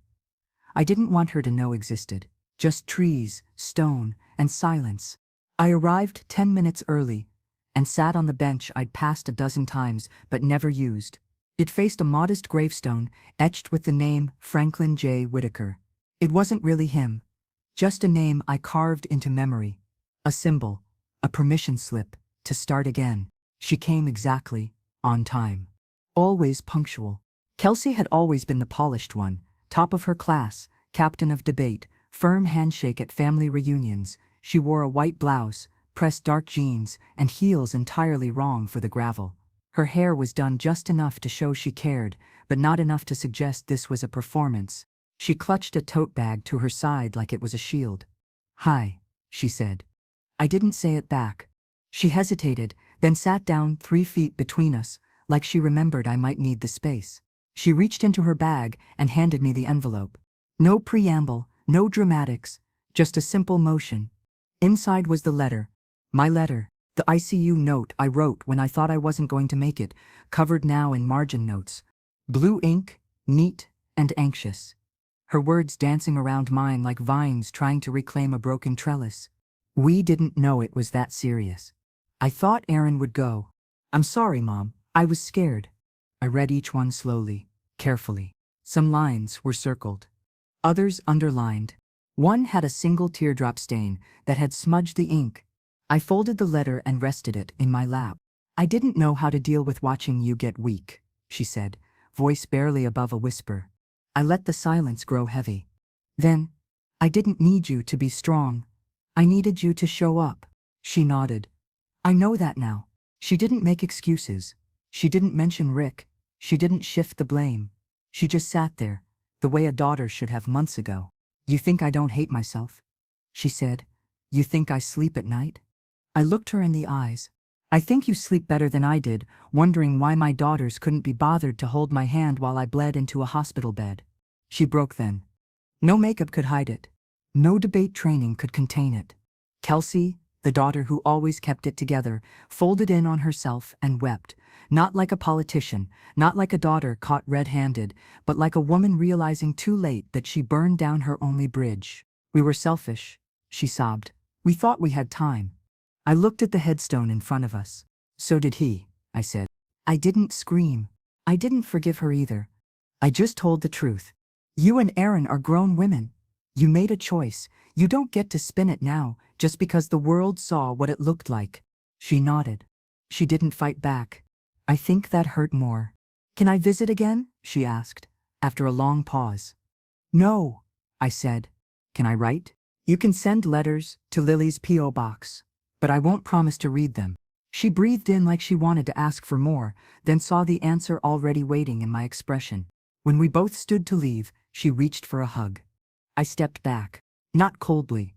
I didn't want her to know existed. Just trees, stone, and silence. I arrived 10 minutes early and sat on the bench I'd passed a dozen times but never used. It faced a modest gravestone etched with the name Franklin J. Whitaker. It wasn't really him, just a name I carved into memory. A symbol, a permission slip, to start again. She came exactly on time. Always punctual. Kelsey had always been the polished one, top of her class, captain of debate, firm handshake at family reunions. She wore a white blouse, pressed dark jeans, and heels entirely wrong for the gravel. Her hair was done just enough to show she cared, but not enough to suggest this was a performance. She clutched a tote bag to her side like it was a shield. "Hi," she said. I didn't say it back. She hesitated, then sat down 3 feet between us, like she remembered I might need the space. She reached into her bag and handed me the envelope. No preamble, no dramatics, just a simple motion. Inside was the letter. My letter. The ICU note I wrote when I thought I wasn't going to make it, covered now in margin notes. Blue ink, neat and anxious. Her words dancing around mine like vines trying to reclaim a broken trellis. We didn't know it was that serious. I thought Aaron would go. "I'm sorry, Mom. I was scared." I read each one slowly, carefully. Some lines were circled. Others underlined. One had a single teardrop stain that had smudged the ink. I folded the letter and rested it in my lap. "I didn't know how to deal with watching you get weak," she said, voice barely above a whisper. I let the silence grow heavy. "Then, I didn't need you to be strong. I needed you to show up." She nodded. "I know that now." She didn't make excuses. She didn't mention Rick. She didn't shift the blame. She just sat there, the way a daughter should have months ago. "You think I don't hate myself?" she said. "You think I sleep at night?" I looked her in the eyes. "I think you sleep better than I did, wondering why my daughters couldn't be bothered to hold my hand while I bled into a hospital bed." She broke then. No makeup could hide it. No debate training could contain it. Kelsey, the daughter who always kept it together, folded in on herself and wept, not like a politician, not like a daughter caught red-handed, but like a woman realizing too late that she burned down her only bridge. "We were selfish," she sobbed. "We thought we had time." I looked at the headstone in front of us. "So did he," I said. I didn't scream. I didn't forgive her either. I just told the truth. "You and Aaron are grown women. You made a choice. You don't get to spin it now, just because the world saw what it looked like." She nodded. She didn't fight back. I think that hurt more. "Can I visit again?" she asked, after a long pause. "No," I said. "Can I write?" "You can send letters to Lily's P.O. box, but I won't promise to read them." She breathed in like she wanted to ask for more, then saw the answer already waiting in my expression. When we both stood to leave, she reached for a hug. I stepped back. Not coldly.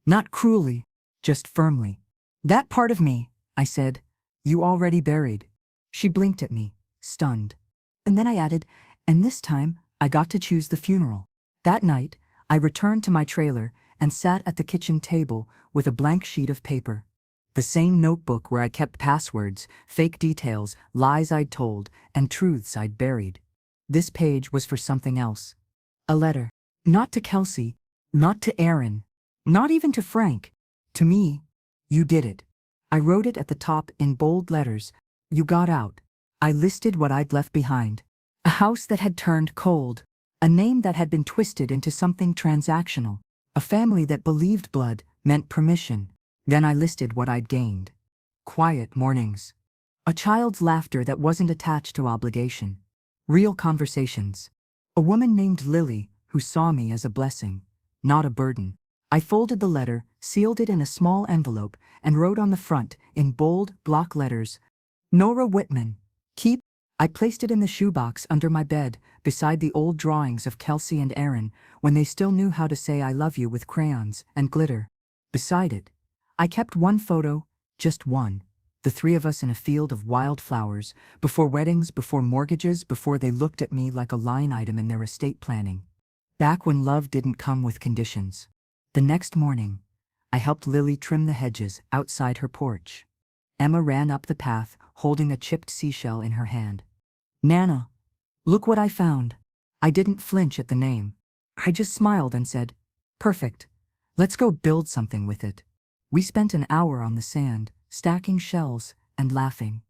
Not cruelly. Just firmly. That part of me, I said, you already buried. She blinked at me, stunned. And then I added, and this time, I got to choose the funeral. That night, I returned to my trailer and sat at the kitchen table with a blank sheet of paper. The same notebook where I kept passwords, fake details, lies I'd told, and truths I'd buried. This page was for something else. A letter. Not to Kelsey, not to Aaron, not even to Frank. To me. You did it. I wrote it at the top in bold letters. You got out. I listed what I'd left behind. A house that had turned cold. A name that had been twisted into something transactional. A family that believed blood meant permission. Then I listed what I'd gained. Quiet mornings. A child's laughter that wasn't attached to obligation. Real conversations. A woman named Lily who saw me as a blessing, not a burden. I folded the letter, sealed it in a small envelope, and wrote on the front, in bold, block letters, Nora Whitman. Keep. I placed it in the shoebox under my bed, beside the old drawings of Kelsey and Aaron, when they still knew how to say I love you with crayons and glitter. Beside it, I kept one photo, just one, the three of us in a field of wildflowers, before weddings, before mortgages, before they looked at me like a line item in their estate planning. Back when love didn't come with conditions. The next morning, I helped Lily trim the hedges outside her porch. Emma ran up the path, holding a chipped seashell in her hand. Nana, look what I found. I didn't flinch at the name. I just smiled and said, perfect. Let's go build something with it. We spent an hour on the sand, stacking shells and laughing.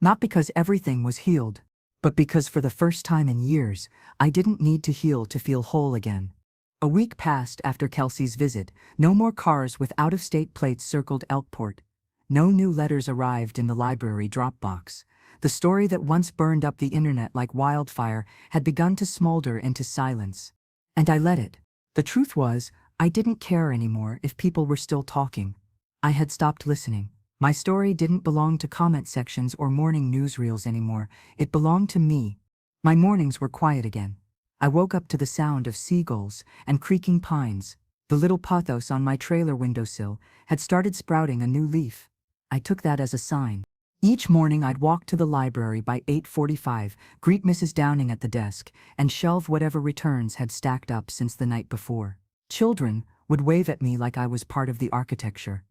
Not because everything was healed, but because for the first time in years, I didn't need to heal to feel whole again. A week passed after Kelsey's visit. No more cars with out-of-state plates circled Elkport. No new letters arrived in the library drop box. The story that once burned up the internet like wildfire had begun to smolder into silence. And I let it. The truth was, I didn't care anymore if people were still talking. I had stopped listening. My story didn't belong to comment sections or morning newsreels anymore. It belonged to me. My mornings were quiet again. I woke up to the sound of seagulls and creaking pines. The little pothos on my trailer windowsill had started sprouting a new leaf. I took that as a sign. Each morning I'd walk to the library by 8:45, greet Mrs. Downing at the desk, and shelve whatever returns had stacked up since the night before. Children would wave at me like I was part of the architecture.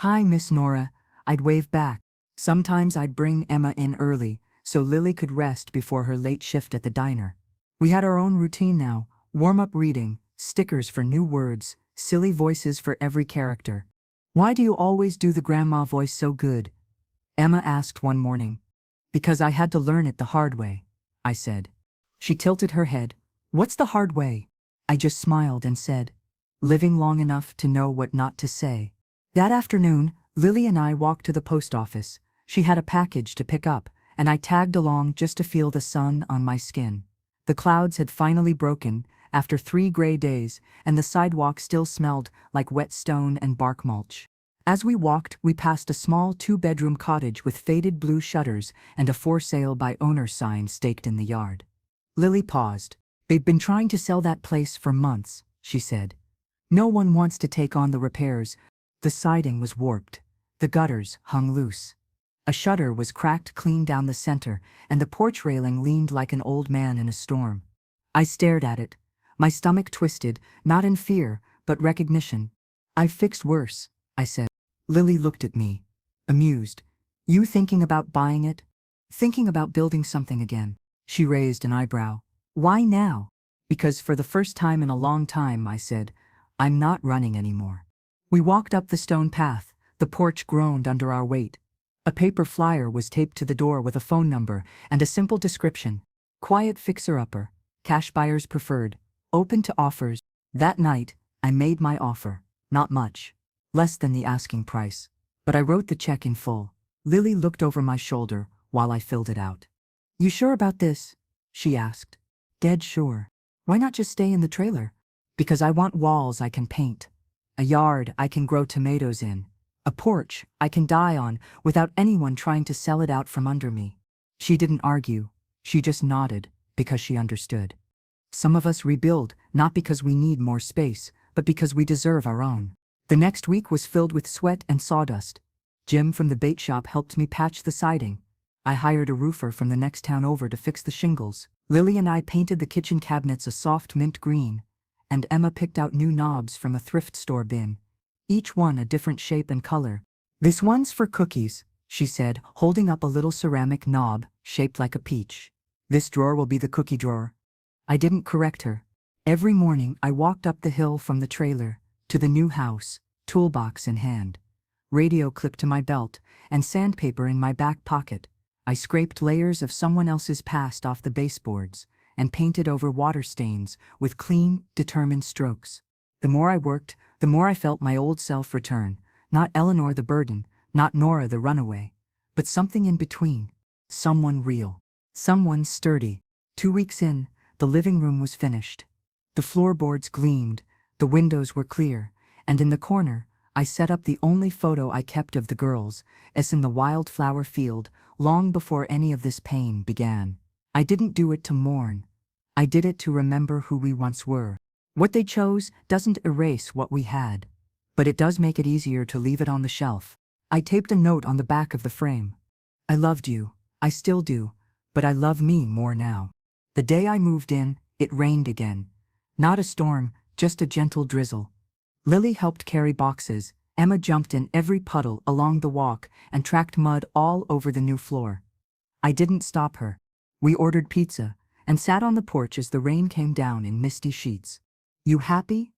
Hi, Miss Nora, I'd wave back. Sometimes I'd bring Emma in early, so Lily could rest before her late shift at the diner. We had our own routine now, warm-up reading, stickers for new words, silly voices for every character. Why do you always do the grandma voice so good? Emma asked one morning. Because I had to learn it the hard way, I said. She tilted her head. What's the hard way? I just smiled and said, living long enough to know what not to say. That afternoon, Lily and I walked to the post office. She had a package to pick up, and I tagged along just to feel the sun on my skin. The clouds had finally broken after 3 gray days, and the sidewalk still smelled like wet stone and bark mulch. As we walked, we passed a small 2-bedroom cottage with faded blue shutters and a for sale by owner sign staked in the yard. Lily paused. They've been trying to sell that place for months, she said. No one wants to take on the repairs. The siding was warped. The gutters hung loose. A shutter was cracked clean down the center, and the porch railing leaned like an old man in a storm. I stared at it. My stomach twisted, not in fear, but recognition. I've fixed worse, I said. Lily looked at me, amused. You thinking about buying it? Thinking about building something again? She raised an eyebrow. Why now? Because for the first time in a long time, I said, I'm not running anymore. We walked up the stone path. The porch groaned under our weight. A paper flyer was taped to the door with a phone number and a simple description. Quiet fixer-upper, cash buyers preferred, open to offers. That night, I made my offer. Not much. Less than the asking price. But I wrote the check in full. Lily looked over my shoulder while I filled it out. You sure about this? She asked. Dead sure. Why not just stay in the trailer? Because I want walls I can paint. A yard I can grow tomatoes in. A porch I can die on without anyone trying to sell it out from under me. She didn't argue. She just nodded because she understood. Some of us rebuild, not because we need more space, but because we deserve our own. The next week was filled with sweat and sawdust. Jim from the bait shop helped me patch the siding. I hired a roofer from the next town over to fix the shingles. Lily and I painted the kitchen cabinets a soft mint green, and Emma picked out new knobs from a thrift store bin, each one a different shape and color. "This one's for cookies," she said, holding up a little ceramic knob shaped like a peach. "This drawer will be the cookie drawer." I didn't correct her. Every morning I walked up the hill from the trailer to the new house, toolbox in hand, radio clipped to my belt, and sandpaper in my back pocket. I scraped layers of someone else's past off the baseboards and painted over water stains with clean, determined strokes. The more I worked, the more I felt my old self return, not Eleanor the burden, not Nora the runaway, but something in between, someone real, someone sturdy. 2 weeks in, the living room was finished. The floorboards gleamed, the windows were clear, and in the corner, I set up the only photo I kept of the girls, as in the wildflower field, long before any of this pain began. I didn't do it to mourn. I did it to remember who we once were. What they chose doesn't erase what we had, but it does make it easier to leave it on the shelf. I taped a note on the back of the frame. "I loved you, I still do, but I love me more now." The day I moved in, it rained again. Not a storm, just a gentle drizzle. Lily helped carry boxes. Emma jumped in every puddle along the walk and tracked mud all over the new floor. I didn't stop her. We ordered pizza and sat on the porch as the rain came down in misty sheets. "You happy?"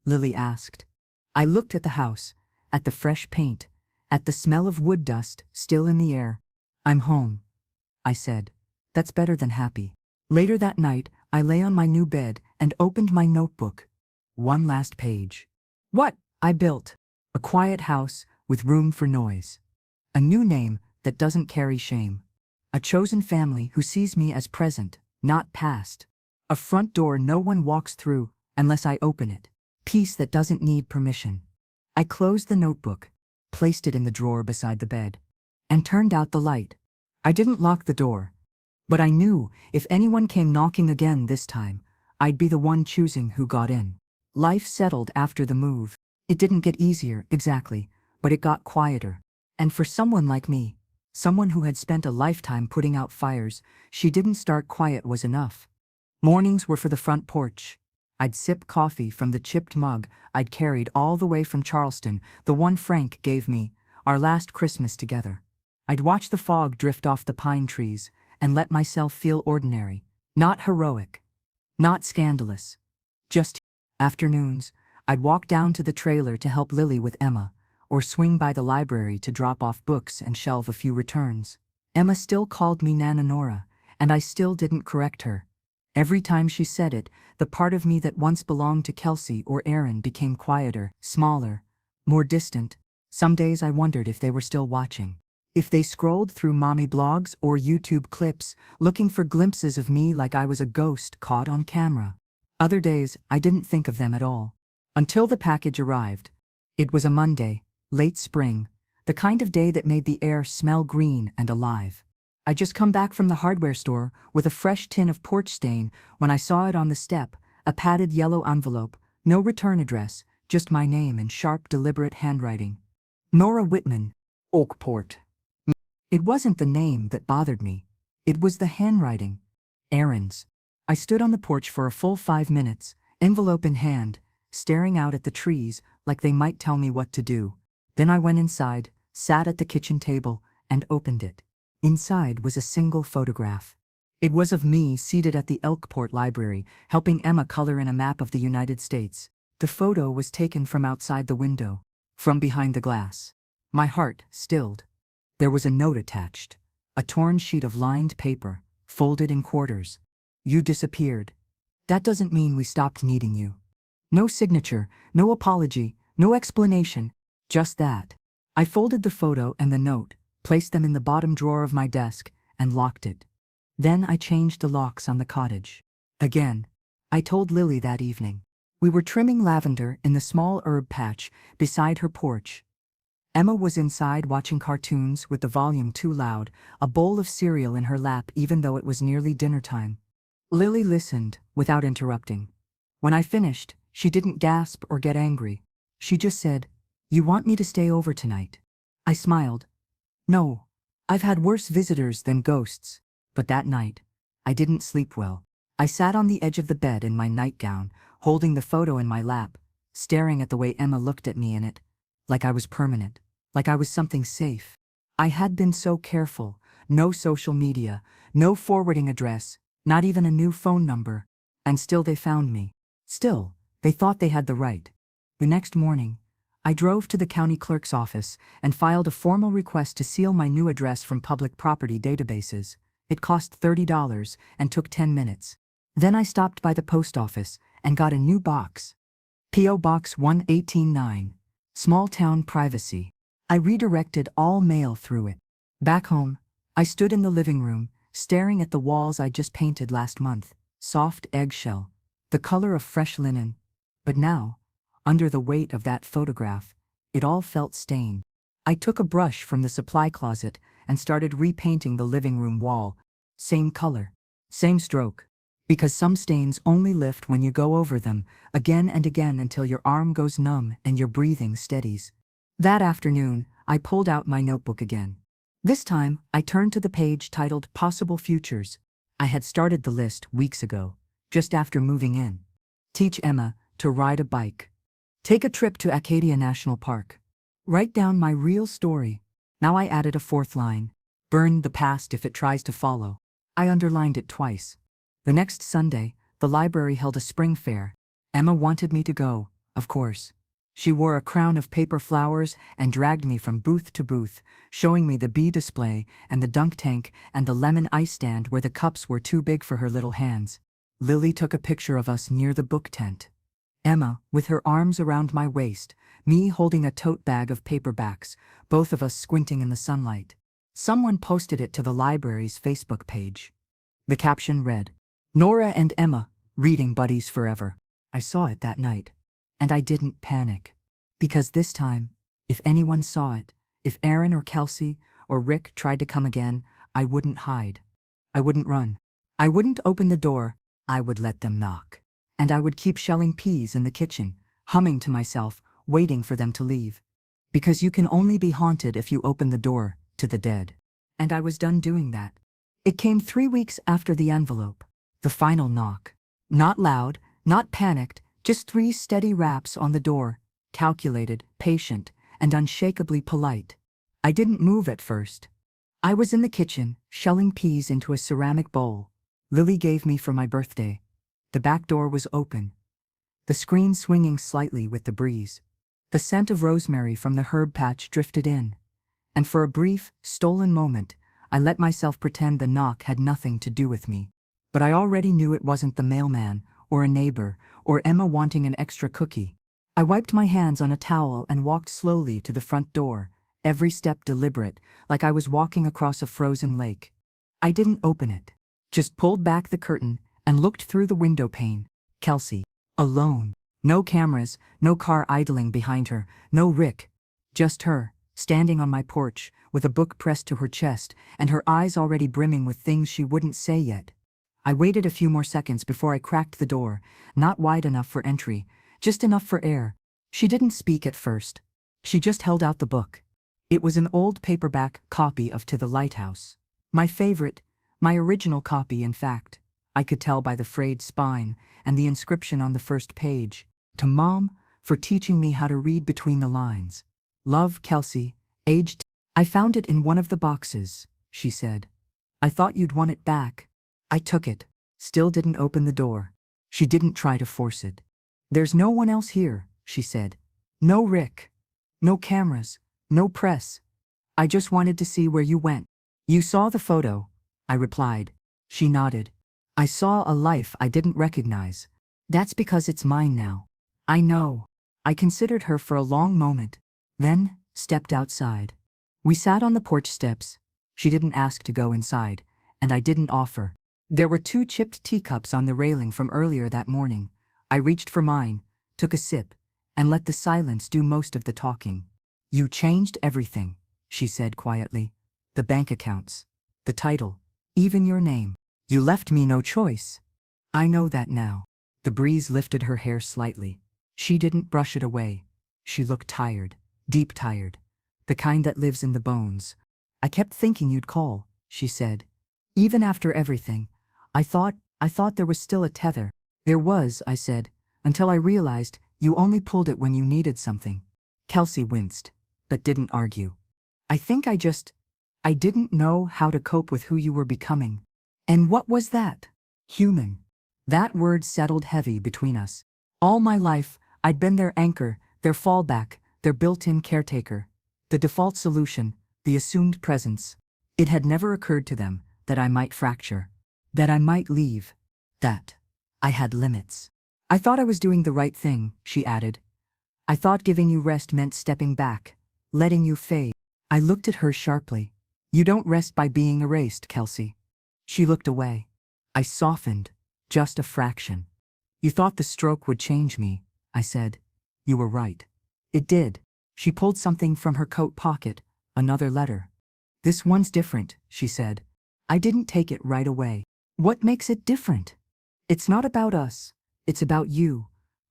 Lily asked. I looked at the house, at the fresh paint, at the smell of wood dust still in the air. "I'm home," I said. "That's better than happy." Later that night, I lay on my new bed and opened my notebook. One last page. What? I built. A quiet house with room for noise. A new name that doesn't carry shame. A chosen family who sees me as present, not past. A front door no one walks through unless I open it. Peace that doesn't need permission. I closed the notebook, placed it in the drawer beside the bed, and turned out the light. I didn't lock the door, but I knew if anyone came knocking again this time, I'd be the one choosing who got in. Life settled after the move. It didn't get easier, exactly, but it got quieter. And for someone like me, someone who had spent a lifetime putting out fires, she didn't start quiet was enough. Mornings were for the front porch. I'd sip coffee from the chipped mug I'd carried all the way from Charleston, the one Frank gave me, our last Christmas together. I'd watch the fog drift off the pine trees and let myself feel ordinary, not heroic, not scandalous, just afternoons. I'd walk down to the trailer to help Lily with Emma, or swing by the library to drop off books and shelve a few returns. Emma still called me Nana Nora, and I still didn't correct her. Every time she said it, the part of me that once belonged to Kelsey or Aaron became quieter, smaller, more distant. Some days I wondered if they were still watching. If they scrolled through mommy blogs or YouTube clips, looking for glimpses of me like I was a ghost caught on camera. Other days, I didn't think of them at all. Until the package arrived. It was a Monday, late spring, the kind of day that made the air smell green and alive. I'd just come back from the hardware store with a fresh tin of porch stain when I saw it on the step, a padded yellow envelope, no return address, just my name in sharp, deliberate handwriting. Nora Whitman, Oakport. It wasn't the name that bothered me. It was the handwriting. Aaron's. I stood on the porch for a full 5 minutes, envelope in hand, staring out at the trees like they might tell me what to do. Then I went inside, sat at the kitchen table, and opened it. Inside was a single photograph. It was of me seated at the Elkport Library, helping Emma color in a map of the United States. The photo was taken from outside the window, from behind the glass. My heart stilled. There was a note attached, a torn sheet of lined paper, folded in quarters. "You disappeared. That doesn't mean we stopped needing you." No signature, no apology, no explanation, just that. I folded the photo and the note, placed them in the bottom drawer of my desk, and locked it. Then I changed the locks on the cottage. Again, I told Lily that evening. We were trimming lavender in the small herb patch beside her porch. Emma was inside watching cartoons with the volume too loud, a bowl of cereal in her lap even though it was nearly dinner time. Lily listened, without interrupting. When I finished, she didn't gasp or get angry. She just said, "You want me to stay over tonight?" I smiled. No, I've had worse visitors than ghosts. But that night, I didn't sleep well. I sat on the edge of the bed in my nightgown, holding the photo in my lap, staring at the way Emma looked at me in it, like I was permanent, like I was something safe. I had been so careful, no social media, no forwarding address, not even a new phone number, and still they found me. Still, they thought they had the right. The next morning, I drove to the county clerk's office and filed a formal request to seal my new address from public property databases. It cost $30 and took 10 minutes. Then I stopped by the post office and got a new box. P.O. Box 1189, Small Town Privacy. I redirected all mail through it. Back home, I stood in the living room, staring at the walls I just painted last month, soft eggshell, the color of fresh linen. But now, under the weight of that photograph, it all felt stained. I took a brush from the supply closet and started repainting the living room wall. Same color, same stroke. Because some stains only lift when you go over them, again and again until your arm goes numb and your breathing steadies. That afternoon, I pulled out my notebook again. This time, I turned to the page titled Possible Futures. I had started the list weeks ago, just after moving in. Teach Emma to ride a bike. Take a trip to Acadia National Park. Write down my real story. Now I added a fourth line. Burn the past if it tries to follow. I underlined it twice. The next Sunday, the library held a spring fair. Emma wanted me to go, of course. She wore a crown of paper flowers and dragged me from booth to booth, showing me the bee display and the dunk tank and the lemon ice stand where the cups were too big for her little hands. Lily took a picture of us near the book tent. Emma, with her arms around my waist, me holding a tote bag of paperbacks, both of us squinting in the sunlight. Someone posted it to the library's Facebook page. The caption read, "Nora and Emma, reading buddies forever." I saw it that night, and I didn't panic. Because this time, if anyone saw it, if Aaron or Kelsey or Rick tried to come again, I wouldn't hide. I wouldn't run. I wouldn't open the door. I would let them knock. And I would keep shelling peas in the kitchen, humming to myself, waiting for them to leave. Because you can only be haunted if you open the door to the dead. And I was done doing that. It came 3 weeks after the envelope. The final knock. Not loud, not panicked, just 3 steady raps on the door, calculated, patient, and unshakably polite. I didn't move at first. I was in the kitchen, shelling peas into a ceramic bowl. Lily gave me for my birthday. The back door was open, the screen swinging slightly with the breeze. The scent of rosemary from the herb patch drifted in, and for a brief, stolen moment, I let myself pretend the knock had nothing to do with me. But I already knew it wasn't the mailman, or a neighbor, or Emma wanting an extra cookie. I wiped my hands on a towel and walked slowly to the front door, every step deliberate, like I was walking across a frozen lake. I didn't open it, just pulled back the curtain and looked through the window pane. Kelsey, alone. No cameras, no car idling behind her, no Rick. Just her, standing on my porch, with a book pressed to her chest, and her eyes already brimming with things she wouldn't say yet. I waited a few more seconds before I cracked the door, not wide enough for entry, just enough for air. She didn't speak at first. She just held out the book. It was an old paperback copy of To the Lighthouse. My favorite, my original copy, in fact. I could tell by the frayed spine and the inscription on the first page. To Mom, for teaching me how to read between the lines. Love, Kelsey, aged. I found it in one of the boxes, she said. I thought you'd want it back. I took it, still didn't open the door. She didn't try to force it. There's no one else here, she said. No Rick. No cameras. No press. I just wanted to see where you went. You saw the photo, I replied. She nodded. I saw a life I didn't recognize. That's because it's mine now. I know. I considered her for a long moment, then stepped outside. We sat on the porch steps. She didn't ask to go inside, and I didn't offer. There were 2 chipped teacups on the railing from earlier that morning. I reached for mine, took a sip, and let the silence do most of the talking. You changed everything, she said quietly. The bank accounts, the title, even your name. You left me no choice. I know that now. The breeze lifted her hair slightly. She didn't brush it away. She looked tired, deep tired. The kind that lives in the bones. I kept thinking you'd call, she said. Even after everything, I thought there was still a tether. There was, I said, until I realized you only pulled it when you needed something. Kelsey winced, but didn't argue. I think I didn't know how to cope with who you were becoming. And what was that? Human. That word settled heavy between us. All my life, I'd been their anchor, their fallback, their built-in caretaker. The default solution, the assumed presence. It had never occurred to them that I might fracture, that I might leave, that I had limits. I thought I was doing the right thing, she added. I thought giving you rest meant stepping back, letting you fade. I looked at her sharply. You don't rest by being erased, Kelsey. She looked away. I softened, just a fraction. You thought the stroke would change me, I said. You were right. It did. She pulled something from her coat pocket, another letter. This one's different, she said. I didn't take it right away. What makes it different? It's not about us. It's about you.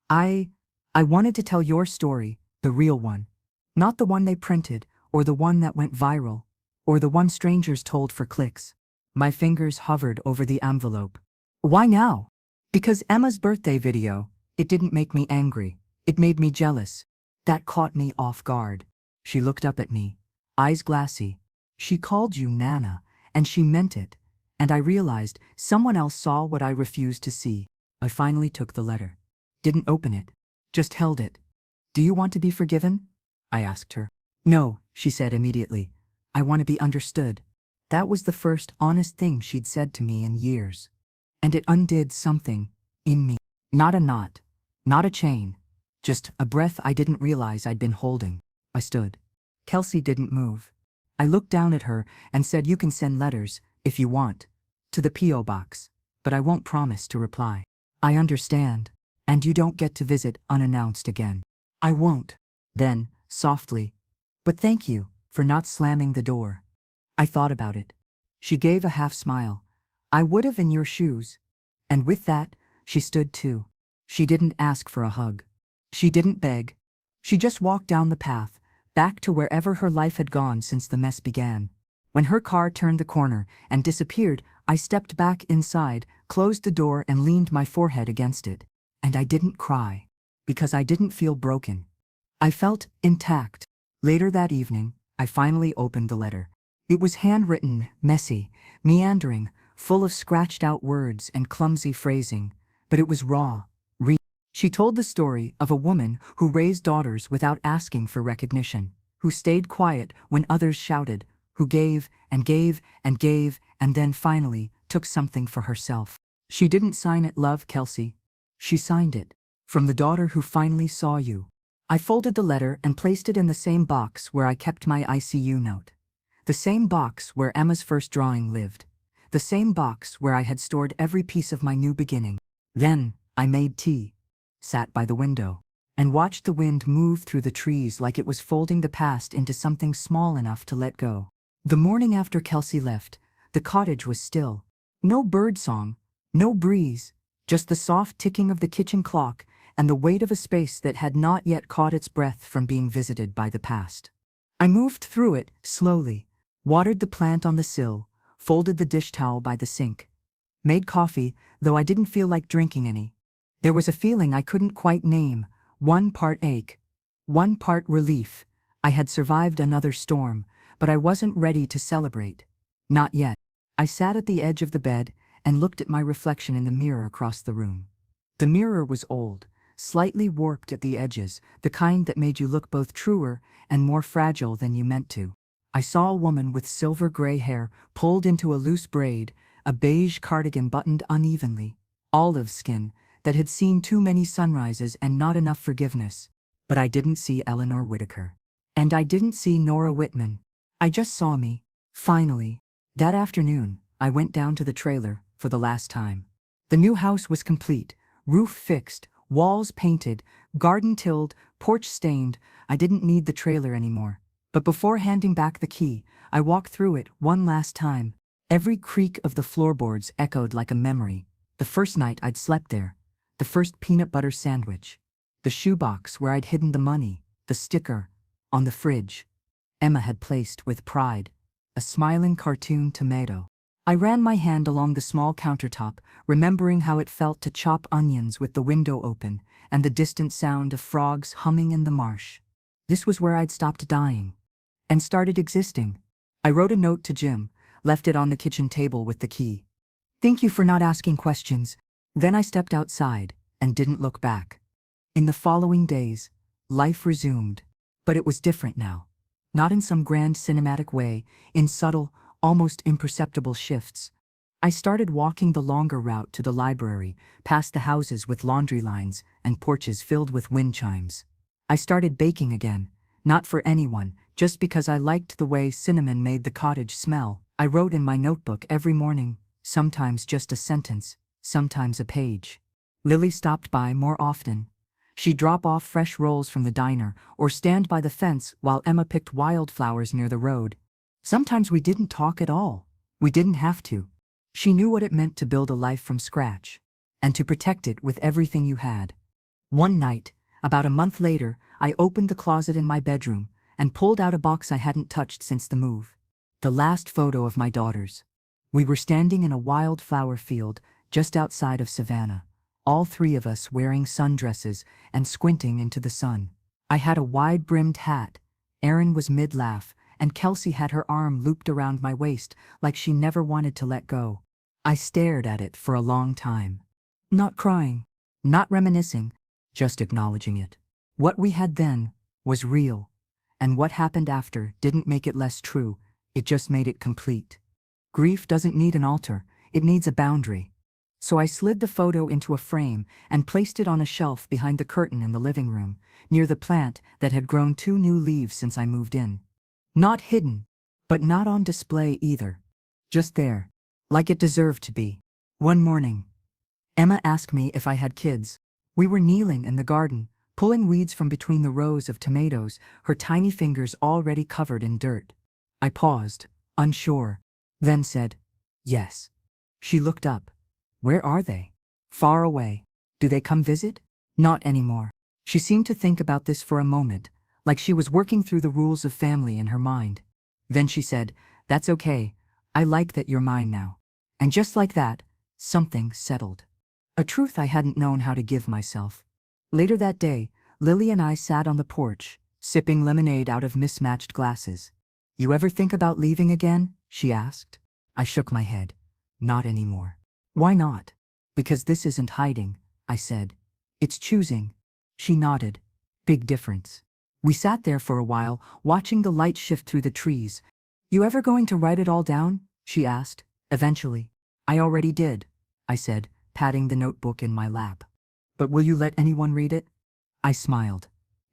I wanted to tell your story, the real one. Not the one they printed, or the one that went viral, or the one strangers told for clicks. My fingers hovered over the envelope. Why now? Because Emma's birthday video, it didn't make me angry. It made me jealous. That caught me off guard. She looked up at me, eyes glassy. She called you Nana, and she meant it. And I realized someone else saw what I refused to see. I finally took the letter. Didn't open it. Just held it. Do you want to be forgiven? I asked her. No, she said immediately. I want to be understood. That was the first honest thing she'd said to me in years. And it undid something in me. Not a knot, not a chain, just a breath I didn't realize I'd been holding. I stood. Kelsey didn't move. I looked down at her and said, you can send letters, if you want, to the P.O. box, but I won't promise to reply. I understand. And you don't get to visit unannounced again. I won't. Then, softly, but thank you for not slamming the door. I thought about it. She gave a half smile. I would have in your shoes. And with that, she stood too. She didn't ask for a hug. She didn't beg. She just walked down the path, back to wherever her life had gone since the mess began. When her car turned the corner and disappeared, I stepped back inside, closed the door and leaned my forehead against it. And I didn't cry, because I didn't feel broken. I felt intact. Later that evening, I finally opened the letter. It was handwritten, messy, meandering, full of scratched-out words and clumsy phrasing, but it was raw. She told the story of a woman who raised daughters without asking for recognition, who stayed quiet when others shouted, who gave and gave and gave and then finally took something for herself. She didn't sign it Love, Kelsey. She signed it, From the daughter who finally saw you. I folded the letter and placed it in the same box where I kept my ICU note. The same box where Emma's first drawing lived. The same box where I had stored every piece of my new beginning. Then, I made tea, sat by the window, and watched the wind move through the trees like it was folding the past into something small enough to let go. The morning after Kelsey left, the cottage was still. No birdsong, no breeze, just the soft ticking of the kitchen clock and the weight of a space that had not yet caught its breath from being visited by the past. I moved through it, slowly, watered the plant on the sill, folded the dish towel by the sink, made coffee, though I didn't feel like drinking any. There was a feeling I couldn't quite name, one part ache, one part relief. I had survived another storm, but I wasn't ready to celebrate. Not yet. I sat at the edge of the bed and looked at my reflection in the mirror across the room. The mirror was old, slightly warped at the edges, the kind that made you look both truer and more fragile than you meant to. I saw a woman with silver gray hair pulled into a loose braid, a beige cardigan buttoned unevenly, olive skin that had seen too many sunrises and not enough forgiveness. But I didn't see Eleanor Whitaker. And I didn't see Nora Whitman. I just saw me. Finally. That afternoon, I went down to the trailer for the last time. The new house was complete, roof fixed, walls painted, garden tilled, porch stained. I didn't need the trailer anymore. But before handing back the key, I walked through it one last time. Every creak of the floorboards echoed like a memory. The first night I'd slept there, the first peanut butter sandwich, the shoebox where I'd hidden the money, the sticker on the fridge Emma had placed with pride, a smiling cartoon tomato. I ran my hand along the small countertop, remembering how it felt to chop onions with the window open and the distant sound of frogs humming in the marsh. This was where I'd stopped dying and started existing. I wrote a note to Jim, left it on the kitchen table with the key. "Thank you for not asking questions." Then I stepped outside and didn't look back. In the following days, life resumed, but it was different now. Not in some grand cinematic way, in subtle, almost imperceptible shifts. I started walking the longer route to the library, past the houses with laundry lines and porches filled with wind chimes. I started baking again, not for anyone, just because I liked the way cinnamon made the cottage smell. I wrote in my notebook every morning, sometimes just a sentence, sometimes a page. Lily stopped by more often. She'd drop off fresh rolls from the diner or stand by the fence while Emma picked wildflowers near the road. Sometimes we didn't talk at all. We didn't have to. She knew what it meant to build a life from scratch and to protect it with everything you had. One night, about a month later, I opened the closet in my bedroom and pulled out a box I hadn't touched since the move. The last photo of my daughters. We were standing in a wildflower field just outside of Savannah, all three of us wearing sundresses and squinting into the sun. I had a wide-brimmed hat, Erin was mid-laugh, and Kelsey had her arm looped around my waist like she never wanted to let go. I stared at it for a long time. Not crying, not reminiscing, just acknowledging it. What we had then was real, and what happened after didn't make it less true, it just made it complete. Grief doesn't need an altar, it needs a boundary. So I slid the photo into a frame and placed it on a shelf behind the curtain in the living room, near the plant that had grown 2 new leaves since I moved in. Not hidden, but not on display either. Just there, like it deserved to be. One morning, Emma asked me if I had kids. We were kneeling in the garden, pulling weeds from between the rows of tomatoes, her tiny fingers already covered in dirt. I paused, unsure, then said, "Yes." She looked up. "Where are they?" "Far away." "Do they come visit?" "Not anymore." She seemed to think about this for a moment, like she was working through the rules of family in her mind. Then she said, "That's okay. I like that you're mine now." And just like that, something settled. A truth I hadn't known how to give myself. Later that day, Lily and I sat on the porch, sipping lemonade out of mismatched glasses. "You ever think about leaving again?" she asked. I shook my head. "Not anymore." "Why not?" "Because this isn't hiding," I said. "It's choosing." She nodded. "Big difference." We sat there for a while, watching the light shift through the trees. "You ever going to write it all down?" she asked. "Eventually." "I already did," I said, patting the notebook in my lap. "But will you let anyone read it?" I smiled.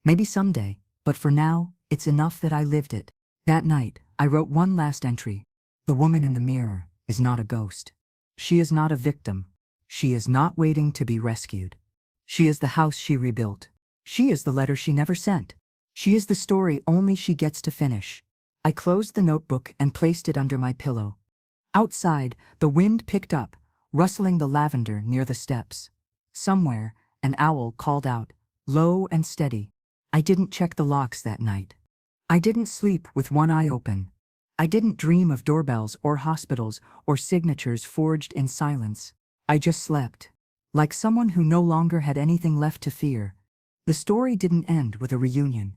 "Maybe someday, but for now, it's enough that I lived it." That night, I wrote one last entry. "The woman in the mirror is not a ghost. She is not a victim. She is not waiting to be rescued. She is the house she rebuilt. She is the letter she never sent. She is the story only she gets to finish." I closed the notebook and placed it under my pillow. Outside, the wind picked up, rustling the lavender near the steps. Somewhere, an owl called out, low and steady. I didn't check the locks that night. I didn't sleep with one eye open. I didn't dream of doorbells or hospitals or signatures forged in silence. I just slept, like someone who no longer had anything left to fear. The story didn't end with a reunion.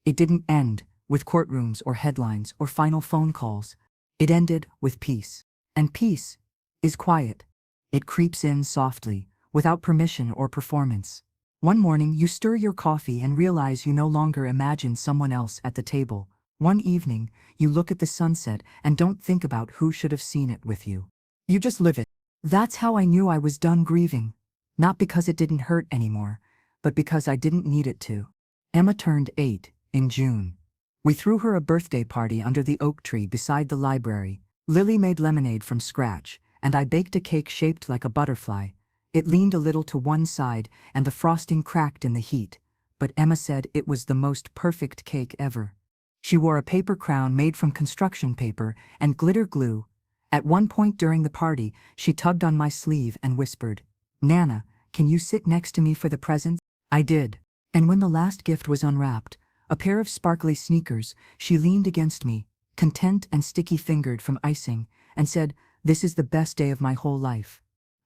It didn't end with courtrooms or headlines or final phone calls. It ended with peace. And peace is quiet. It creeps in softly, without permission or performance. One morning you stir your coffee and realize you no longer imagine someone else at the table. One evening, you look at the sunset and don't think about who should have seen it with you. You just live it. That's how I knew I was done grieving. Not because it didn't hurt anymore, but because I didn't need it to. Emma turned 8 in June. We threw her a birthday party under the oak tree beside the library. Lily made lemonade from scratch, and I baked a cake shaped like a butterfly. It leaned a little to one side, and the frosting cracked in the heat, but Emma said it was the most perfect cake ever. She wore a paper crown made from construction paper and glitter glue, At one point during the party, she tugged on my sleeve and whispered, "Nana, can you sit next to me for the presents?" I did. And when the last gift was unwrapped, a pair of sparkly sneakers, she leaned against me, content and sticky-fingered from icing, and said, "This is the best day of my whole life."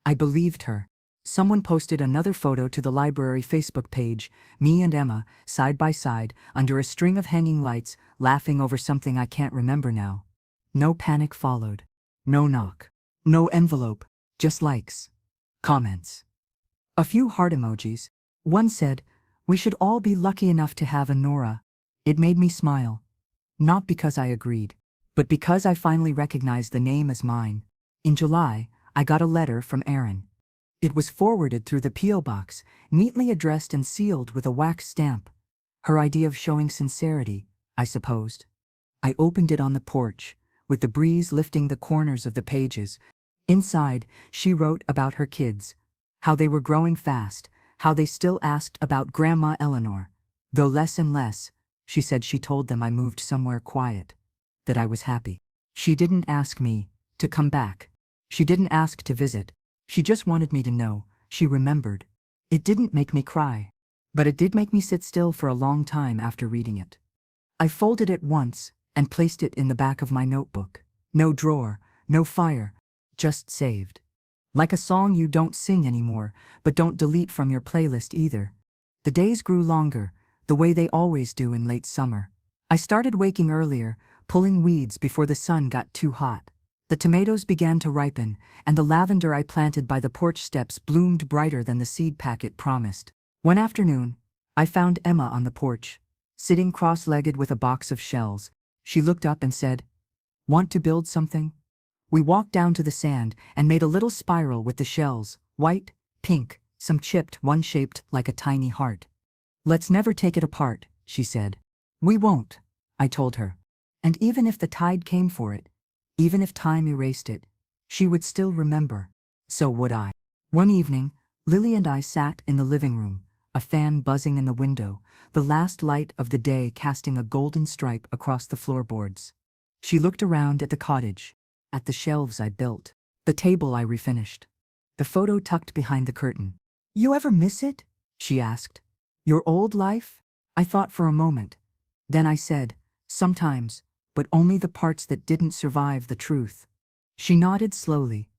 I believed her. Someone posted another photo to the library Facebook page, me and Emma, side by side, under a string of hanging lights, laughing over something I can't remember now. No panic followed. No knock. No envelope. Just likes. Comments. A few heart emojis. One said, "We should all be lucky enough to have a Nora." It made me smile. Not because I agreed, but because I finally recognized the name as mine. In July, I got a letter from Erin. It was forwarded through the P.O. box, neatly addressed and sealed with a wax stamp. Her idea of showing sincerity, I supposed. I opened it on the porch, with the breeze lifting the corners of the pages. Inside, she wrote about her kids, how they were growing fast, how they still asked about Grandma Eleanor. Though less and less, she said she told them I moved somewhere quiet, that I was happy. She didn't ask me to come back. She didn't ask to visit. She just wanted me to know she remembered. It didn't make me cry, but it did make me sit still for a long time after reading it. I folded it once and placed it in the back of my notebook. No drawer, no fire, just saved. Like a song you don't sing anymore, but don't delete from your playlist either. The days grew longer, the way they always do in late summer. I started waking earlier, pulling weeds before the sun got too hot. The tomatoes began to ripen, and the lavender I planted by the porch steps bloomed brighter than the seed packet promised. One afternoon, I found Emma on the porch, sitting cross-legged with a box of shells. She looked up and said, "Want to build something?" We walked down to the sand and made a little spiral with the shells, white, pink, some chipped, one shaped like a tiny heart. "Let's never take it apart," she said. "We won't," I told her. And even if the tide came for it, even if time erased it, she would still remember. So would I. One evening, Lily and I sat in the living room, a fan buzzing in the window, the last light of the day casting a golden stripe across the floorboards. She looked around at the cottage, at the shelves I built, the table I refinished, the photo tucked behind the curtain. "You ever miss it?" she asked. "Your old life?" I thought for a moment. Then I said, "Sometimes, but only the parts that didn't survive the truth." She nodded slowly.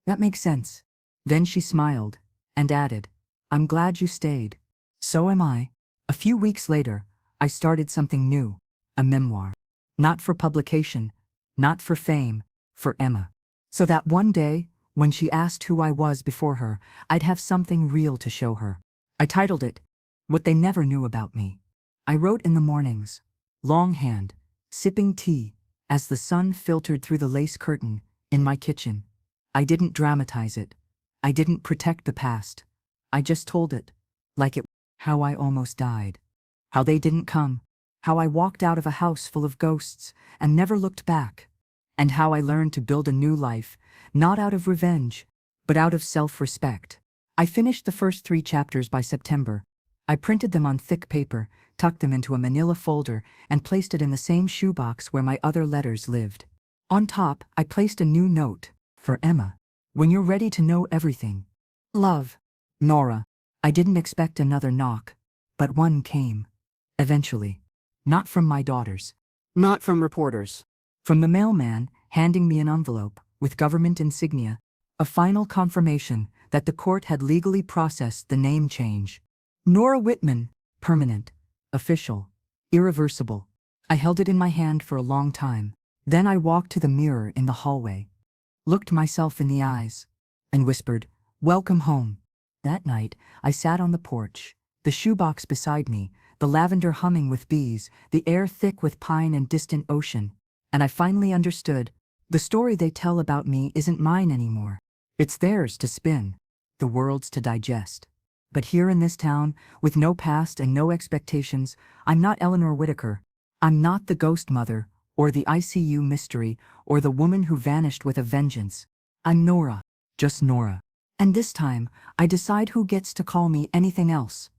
"That makes sense." Then she smiled and added, "I'm glad you stayed." So am I. A few weeks later, I started something new, a memoir. Not for publication, not for fame, for Emma. So that one day, when she asked who I was before her, I'd have something real to show her. I titled it, "What They Never Knew About Me." I wrote in the mornings, longhand, sipping tea, as the sun filtered through the lace curtain, in my kitchen. I didn't dramatize it. I didn't protect the past. I just told it, like it, how I almost died. How they didn't come. How I walked out of a house full of ghosts and never looked back. And how I learned to build a new life, not out of revenge, but out of self-respect. I finished the first 3 chapters by September. I printed them on thick paper, tucked them into a manila folder, and placed it in the same shoebox where my other letters lived. On top, I placed a new note, for Emma. "When you're ready to know everything. Love, Nora." I didn't expect another knock, but one came. Eventually. Not from my daughters. Not from reporters. From the mailman, handing me an envelope, with government insignia, a final confirmation that the court had legally processed the name change. Nora Whitman, permanent, official, irreversible. I held it in my hand for a long time. Then I walked to the mirror in the hallway, looked myself in the eyes, and whispered, "Welcome home." That night, I sat on the porch, the shoebox beside me, the lavender humming with bees, the air thick with pine and distant ocean, and I finally understood. The story they tell about me isn't mine anymore. It's theirs to spin, the world's to digest. But here in this town, with no past and no expectations, I'm not Eleanor Whitaker. I'm not the ghost mother, or the ICU mystery, or the woman who vanished with a vengeance. I'm Nora, just Nora. And this time, I decide who gets to call me anything else.